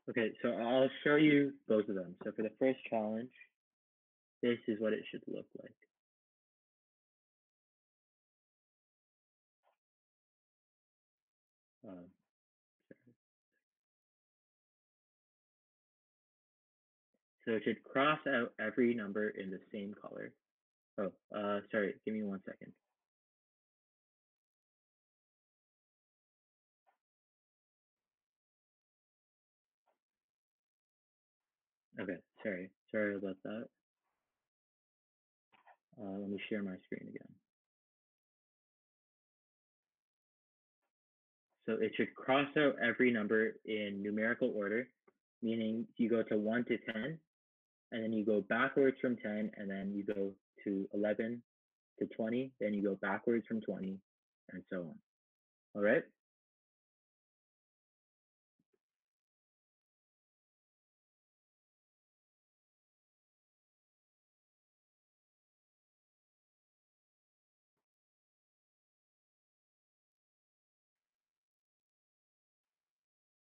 Okay, so I'll show you both of them. So for the first challenge, this is what it should look like. Um, so it should cross out every number in the same color. Oh, sorry, give me 1 second. Okay, sorry about that. Let me share my screen again. So it should cross out every number in numerical order, meaning you go to 1 to 10, and then you go backwards from 10, and then you go to 11 to 20, then you go backwards from 20, and so on. All right?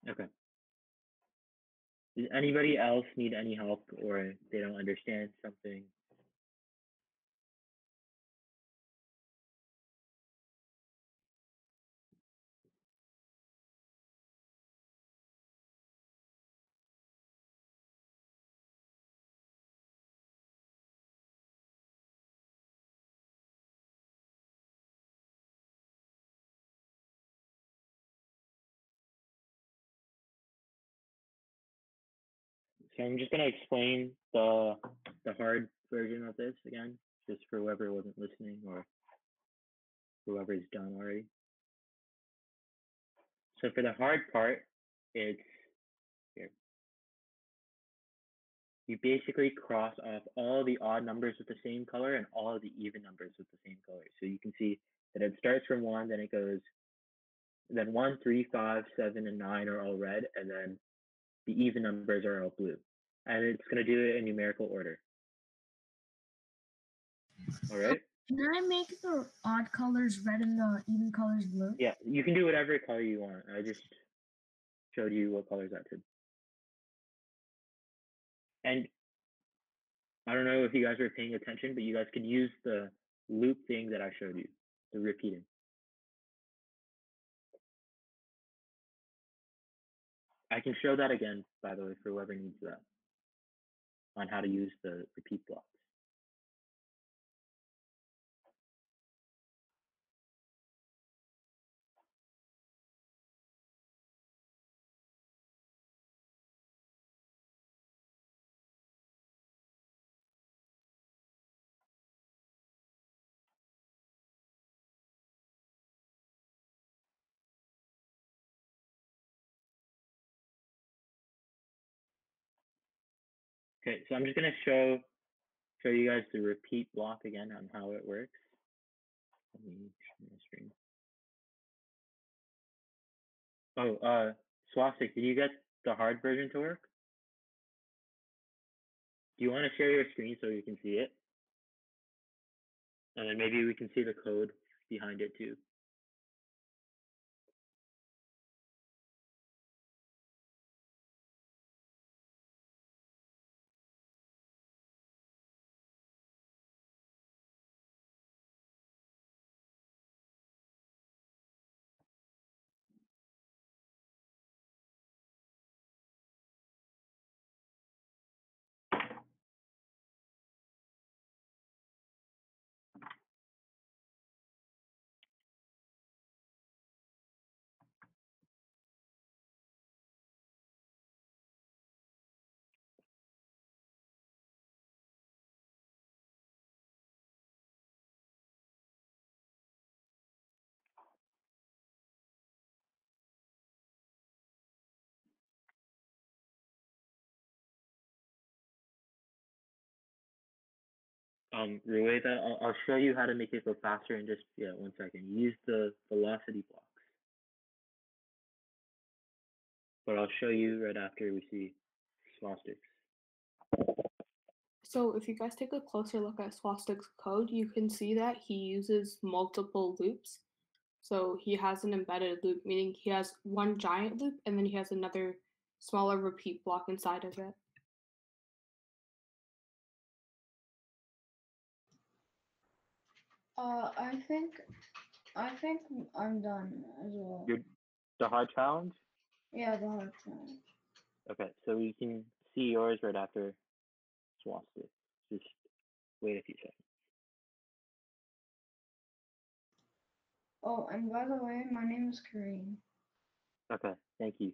Okay. Does anybody else need any help, or they don't understand something? So I'm just going to explain the hard version of this again, just for whoever wasn't listening or whoever's done already. So for the hard part, it's here. You basically cross off all the odd numbers with the same color and all of the even numbers with the same color. So you can see that it starts from 1, then it goes, then 1, 3, 5, 7, and 9 are all red, and then the even numbers are all blue. And it's going to do it in numerical order. All right? Can I make the odd colors red and the even colors blue? Yeah, you can do whatever color you want. I just showed you what colors that did. And I don't know if you guys were paying attention, but you guys could use the loop thing that I showed you, the repeating. I can show that again, by the way, for whoever needs that, on how to use the repeat blocks. Okay, so I'm just gonna show you guys the repeat block again on how it works. Let me share my screen. Oh, Swastik, did you get the hard version to work? Do you want to share your screen so you can see it? And then maybe we can see the code behind it too. Rueda, I'll show you how to make it go faster in just 1 second. Use the velocity blocks. But I'll show you right after we see swastiks. So if you guys take a closer look at Swastik's code, you can see that he uses multiple loops. So he has an embedded loop, meaning he has one giant loop and then he has another smaller repeat block inside of it. I think I'm done as well. The hard challenge? Yeah, the hard challenge. Okay, so we can see yours right after swastik. Just wait a few seconds. Oh, and by the way, my name is Kareem. Okay, thank you.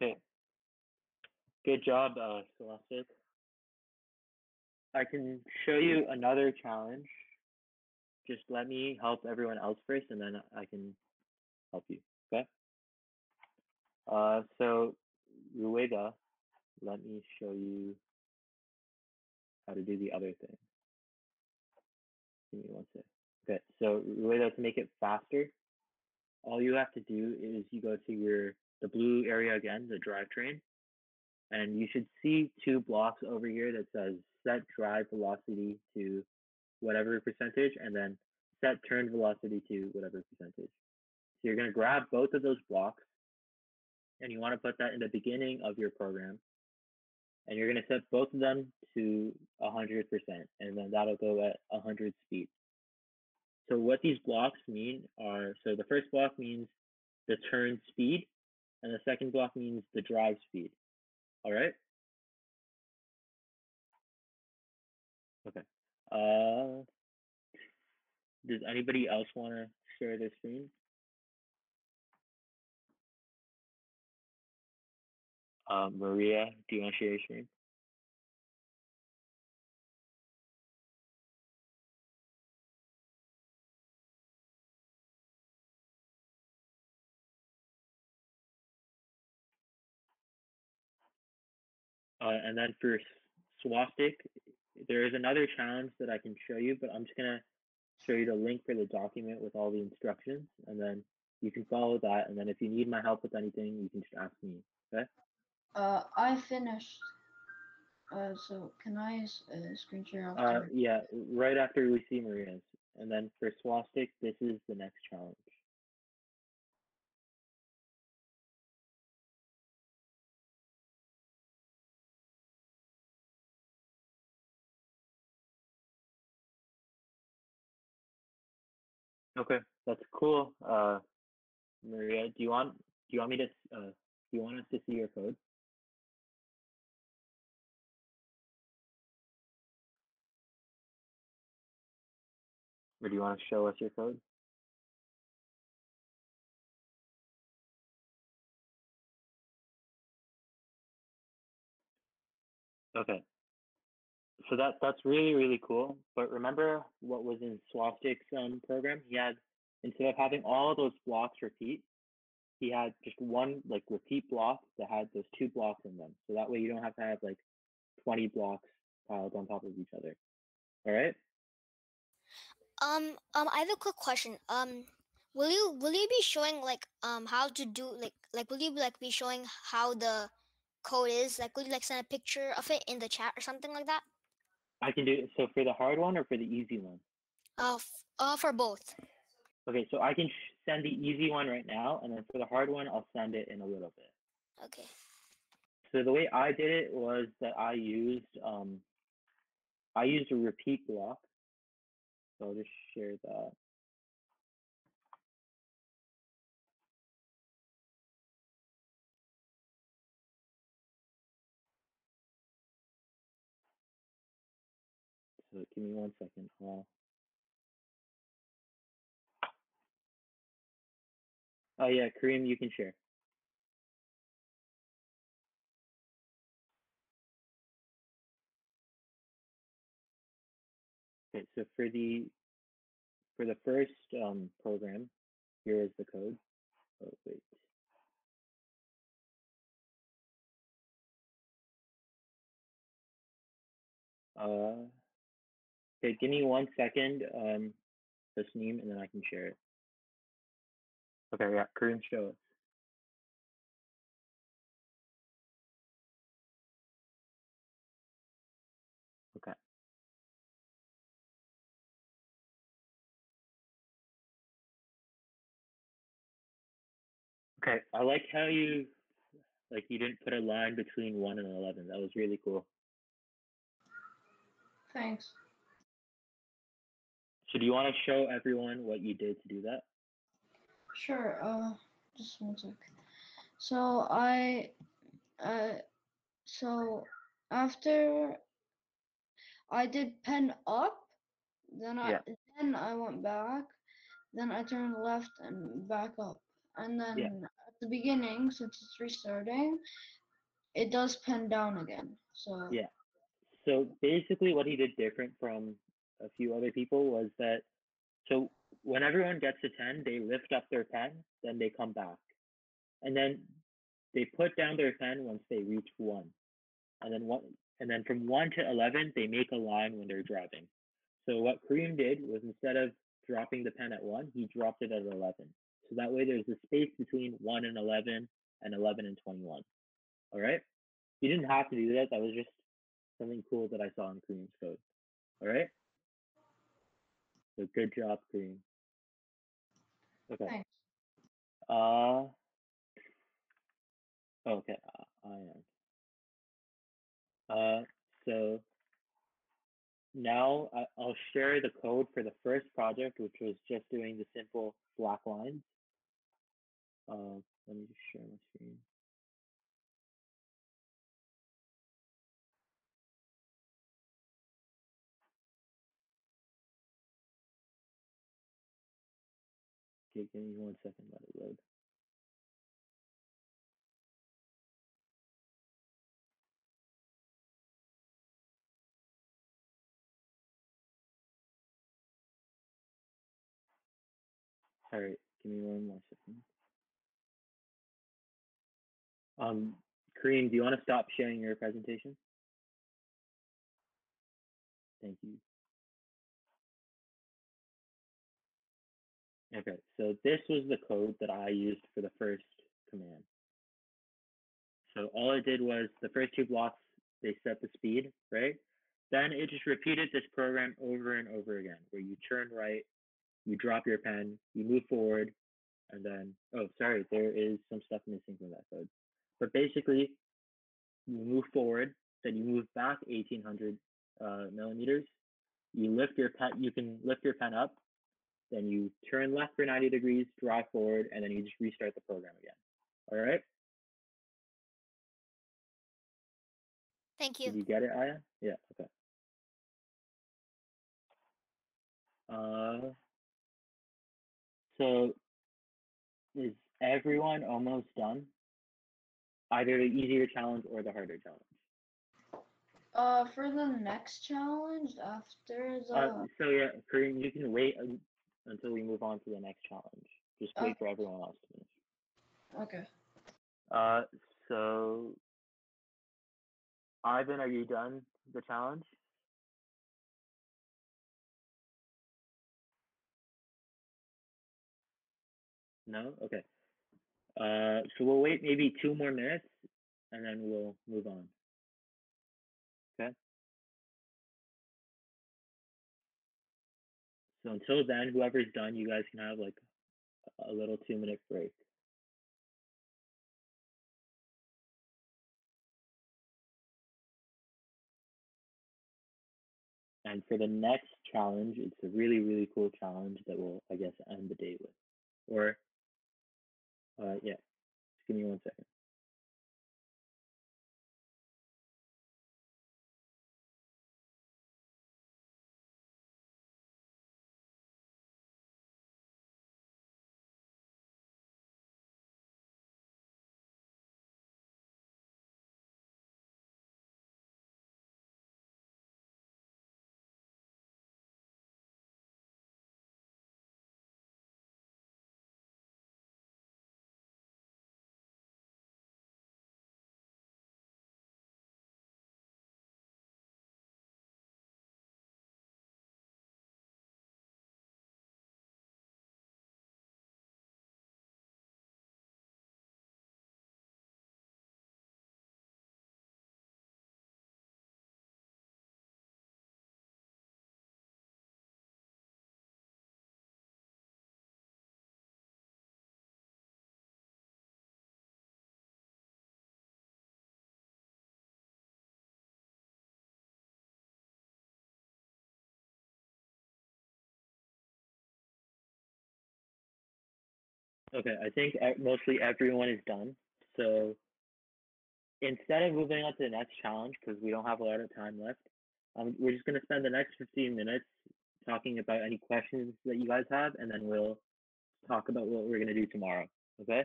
Okay. Good job, Scholastic. I can show you another challenge. Just let me help everyone else first, and then I can help you, okay? So, Rueda, let me show you how to do the other thing. Give me 1 sec. Okay, so Rueda, to make it faster, all you have to do is you go to the blue area again, the drivetrain, and you should see 2 blocks over here that says set drive velocity to whatever percentage, and then set turn velocity to whatever percentage. So you're going to grab both of those blocks, and you want to put that in the beginning of your program, and you're going to set both of them to 100%, and then that'll go at 100 speed. So what these blocks mean are, so the first block means the turn speed, and the second block means the drive speed. All right? Okay. Does anybody else want to share their screen? Maria, do you want to share your screen? And then for Swastik, there is another challenge that I can show you, but I'm just gonna show you the link for the document with all the instructions, and then you can follow that. And then if you need my help with anything, you can just ask me. Okay? I finished. So can I screen share after? Yeah, right after we see Maria's. And then for Swastik, this is the next challenge. Okay, that's cool. Maria, do you want me to do you want us to see your code? Or do you want to show us your code? Okay. So that's really cool. But remember what was in Swastik's program? He had, instead of having all those blocks repeat, he had just one like repeat block that had those 2 blocks in them. So that way you don't have to have like 20 blocks piled on top of each other. All right? I have a quick question. Will you be showing like how to do like will you like be showing how the code is? Like will you like send a picture of it in the chat or something like that? I can do it. So for the hard one or for the easy one? For both. Okay, so I can send the easy one right now, and then for the hard one, I'll send it in a little bit. Okay. So the way I did it was that I used a repeat block. So I'll just share that. So give me 1 second. Oh yeah, Kareem, you can share. Okay, so for the first program, here is the code. Oh wait. Okay, give me 1 second, Tasneem, and then I can share it. Okay, yeah, Kareem, show us. Okay. Okay, I like how you didn't put a line between 1 and 11. That was really cool. Thanks. So do you want to show everyone what you did to do that? Sure. Just 1 sec. So so after I did pen up, then I went back, then I turned left and back up, and then at the beginning, since it's restarting, it does pen down again. So Yeah. So basically what he did different from a few other people was that, so when everyone gets to 10, they lift up their pen, then they come back. And then they put down their pen once they reach 1. And then from 1 to 11, they make a line when they're driving. So what Kareem did was, instead of dropping the pen at 1, he dropped it at 11. So that way there's a space between 1 and 11 and 11 and 21. All right? You didn't have to do that. That was just something cool that I saw in Kareem's code. All right? So good job, Kareem. Okay. thanks. Okay, I am. So now I'll share the code for the first project, which was just doing the simple black lines. Let me just share my screen. Okay, give me 1 second, let it load. All right, give me 1 more second. Kareem, do you want to stop sharing your presentation? Thank you. Okay, so this was the code that I used for the first command. So all it did was the first 2 blocks, they set the speed, right? Then it just repeated this program over and over again, where you turn right, you drop your pen, you move forward, and then, oh, sorry, there is some stuff missing from that code. But basically, you move forward, then you move back 1800 millimeters. You lift your pen, you can lift your pen up, then you turn left for 90 degrees, drive forward, and then you just restart the program again. All right? Thank Did you. you get it, Aya? Yeah, okay. So is everyone almost done? Either the easier challenge or the harder challenge? For the next challenge after the. So yeah, Kareem, you can wait until we move on to the next challenge. Just wait for everyone else to finish. Okay. So Ivan, are you done the challenge? No? Okay. So we'll wait maybe 2 more minutes and then we'll move on. Okay? So until then, whoever's done, you guys can have like a little 2-minute break. And for the next challenge, it's a really, really cool challenge that we'll, I guess, end the day with. Or, yeah, just give me 1 second. Okay, I think mostly everyone is done. So instead of moving on to the next challenge, because we don't have a lot of time left, we're just going to spend the next 15 minutes talking about any questions that you guys have, and then we'll talk about what we're going to do tomorrow. Okay?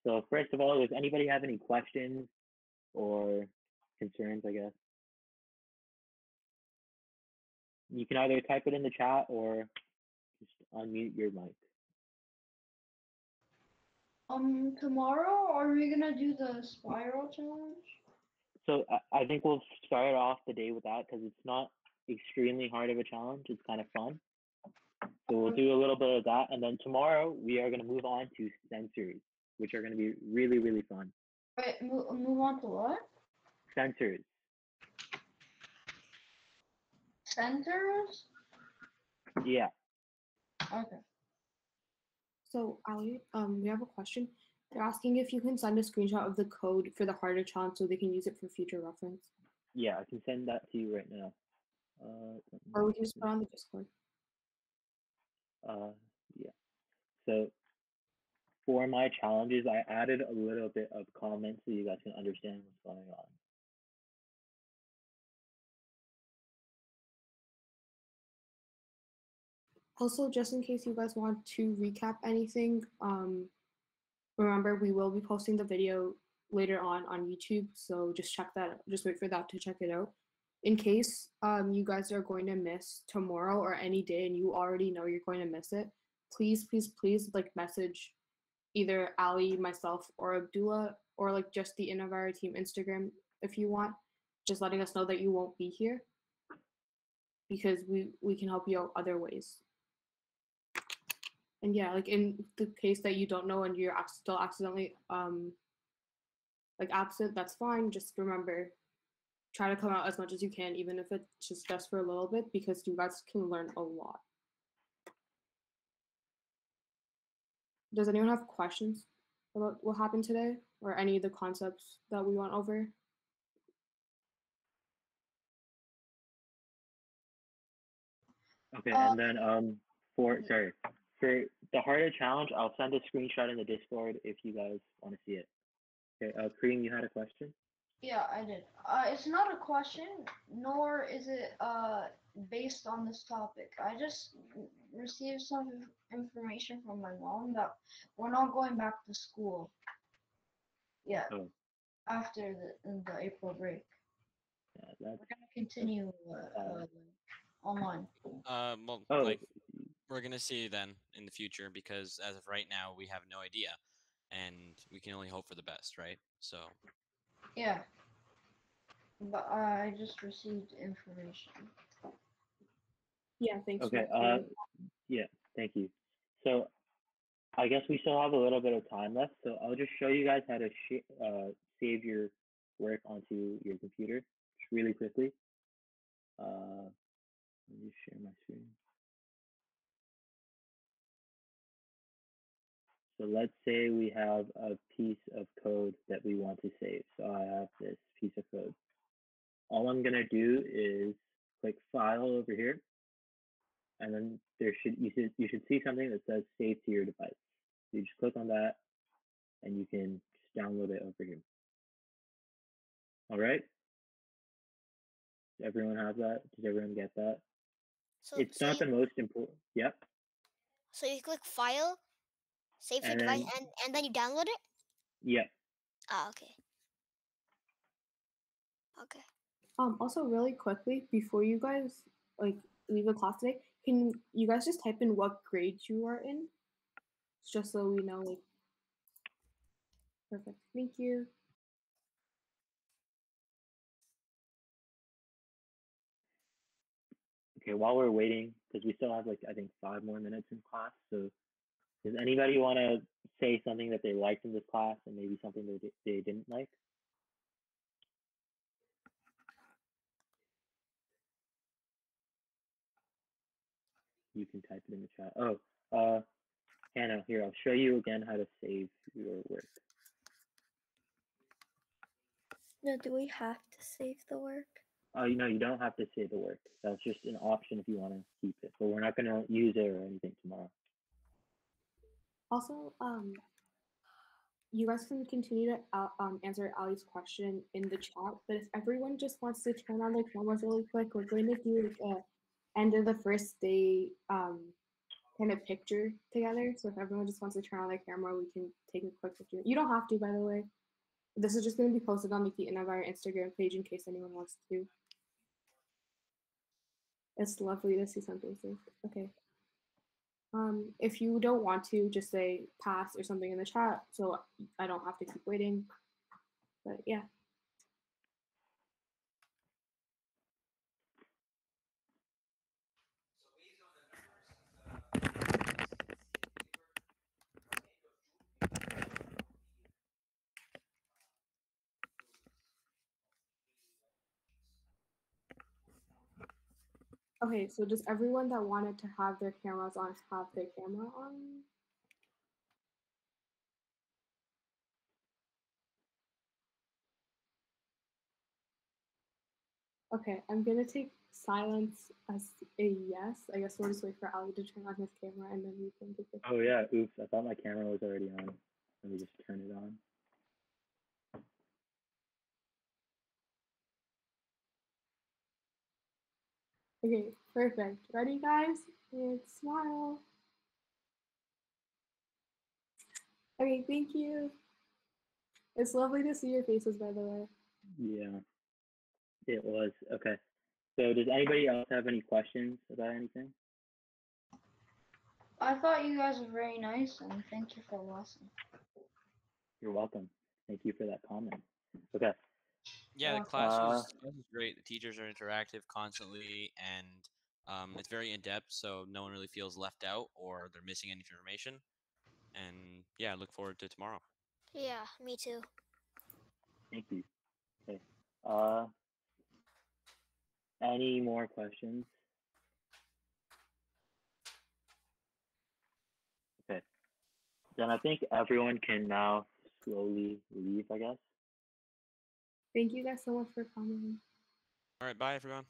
So first of all, does anybody have any questions or concerns, I guess? You can either type it in the chat or just unmute your mic. Tomorrow are we gonna do the spiral challenge? So I think we'll start off the day with that because it's not extremely hard of a challenge. It's kind of fun. So we'll do a little bit of that. And then tomorrow we are going to move on to sensors, which are going to be really, really fun. Wait, move on to what? Sensors. Centers? Yeah. Okay. So Ali, we have a question. They're asking if you can send a screenshot of the code for the harder challenge so they can use it for future reference. Yeah, I can send that to you right now. Or we can just put it on the Discord. Yeah. So for my challenges, I added a little bit of comments so you guys can understand what's going on. Also, just in case you guys want to recap anything, remember we will be posting the video later on YouTube, so just check that. Just wait for that to check it out. In case you guys are going to miss tomorrow or any day, and you already know you're going to miss it, please, please, please, like message either Ali, myself, or Abdullah, or like just the Innovire team Instagram if you want, just letting us know that you won't be here, because we can help you out other ways. And yeah, like in the case that you don't know and you're still accidentally like absent, that's fine. Just remember, try to come out as much as you can, even if it's just for a little bit, because you guys can learn a lot. Does anyone have questions about what happened today or any of the concepts that we went over? Okay, and then for the harder challenge, I'll send a screenshot in the Discord if you guys want to see it. Okay, Kareem, you had a question? Yeah, I did. It's not a question, nor is it based on this topic. I just received some information from my mom that we're not going back to school yet after the April break. Yeah, we're gonna continue online. Like we're gonna see then in the future, because as of right now we have no idea, and we can only hope for the best, right? So yeah, but I just received information. Yeah, thanks. Okay. Yeah, thank you. So I guess we still have a little bit of time left, so I'll just show you guys how to save your work onto your computer just really quickly. Let me share my screen. So let's say we have a piece of code that we want to save. So I have this piece of code. All I'm gonna do is click File over here, and then you should see something that says Save to your device. So you just click on that, and you can just download it over here. All right. Does everyone have that? Does everyone get that? So it's not the most important. Yep. So you click File, Save to device, and then you download it? Yep. Ah, okay. Okay. Also, really quickly, before you guys like leave the class today, can you guys just type in what grade you are in, just so we know? Like, perfect. Thank you. Okay, while we're waiting, because we still have like I think 5 more minutes in class. So, does anybody want to say something that they liked in this class and maybe something that they didn't like? You can type it in the chat. Oh, Hannah, here, I'll show you again how to save your work. No, do we have to save the work? You don't have to save the work. That's just an option if you want to keep it. But we're not going to use it or anything tomorrow. Also, you guys can continue to answer Ali's question in the chat, but if everyone just wants to turn on their cameras really quick, we're going to do like a end of the first day kind of picture together. So if everyone just wants to turn on their camera, we can take a quick picture. You don't have to, by the way. This is just going to be posted on like the Innovire Instagram page in case anyone wants to. It's lovely to see some faces. Okay. If you don't want to, just say pass or something in the chat so I don't have to keep waiting. But yeah. Okay, so does everyone that wanted to have their cameras on have their camera on? Okay, I'm gonna take silence as a yes. I guess we'll just wait for Ali to turn on his camera and then we can take the Oh yeah, oops, I thought my camera was already on. Let me just turn it on. Okay, perfect. Ready, guys? And smile. Okay, thank you. It's lovely to see your faces, by the way. Yeah, it was. Okay. So does anybody else have any questions about anything? I thought you guys were very nice, and thank you for the lesson. You're welcome. Thank you for that comment. Okay. Yeah, the class was great. The teachers are interactive constantly, and it's very in depth, so no one really feels left out or they're missing any information. And yeah, I look forward to tomorrow. Yeah, me too. Thank you. Okay. Any more questions? Okay. Then I think everyone can now slowly leave, I guess. Thank you guys so much for coming. All right, bye everyone.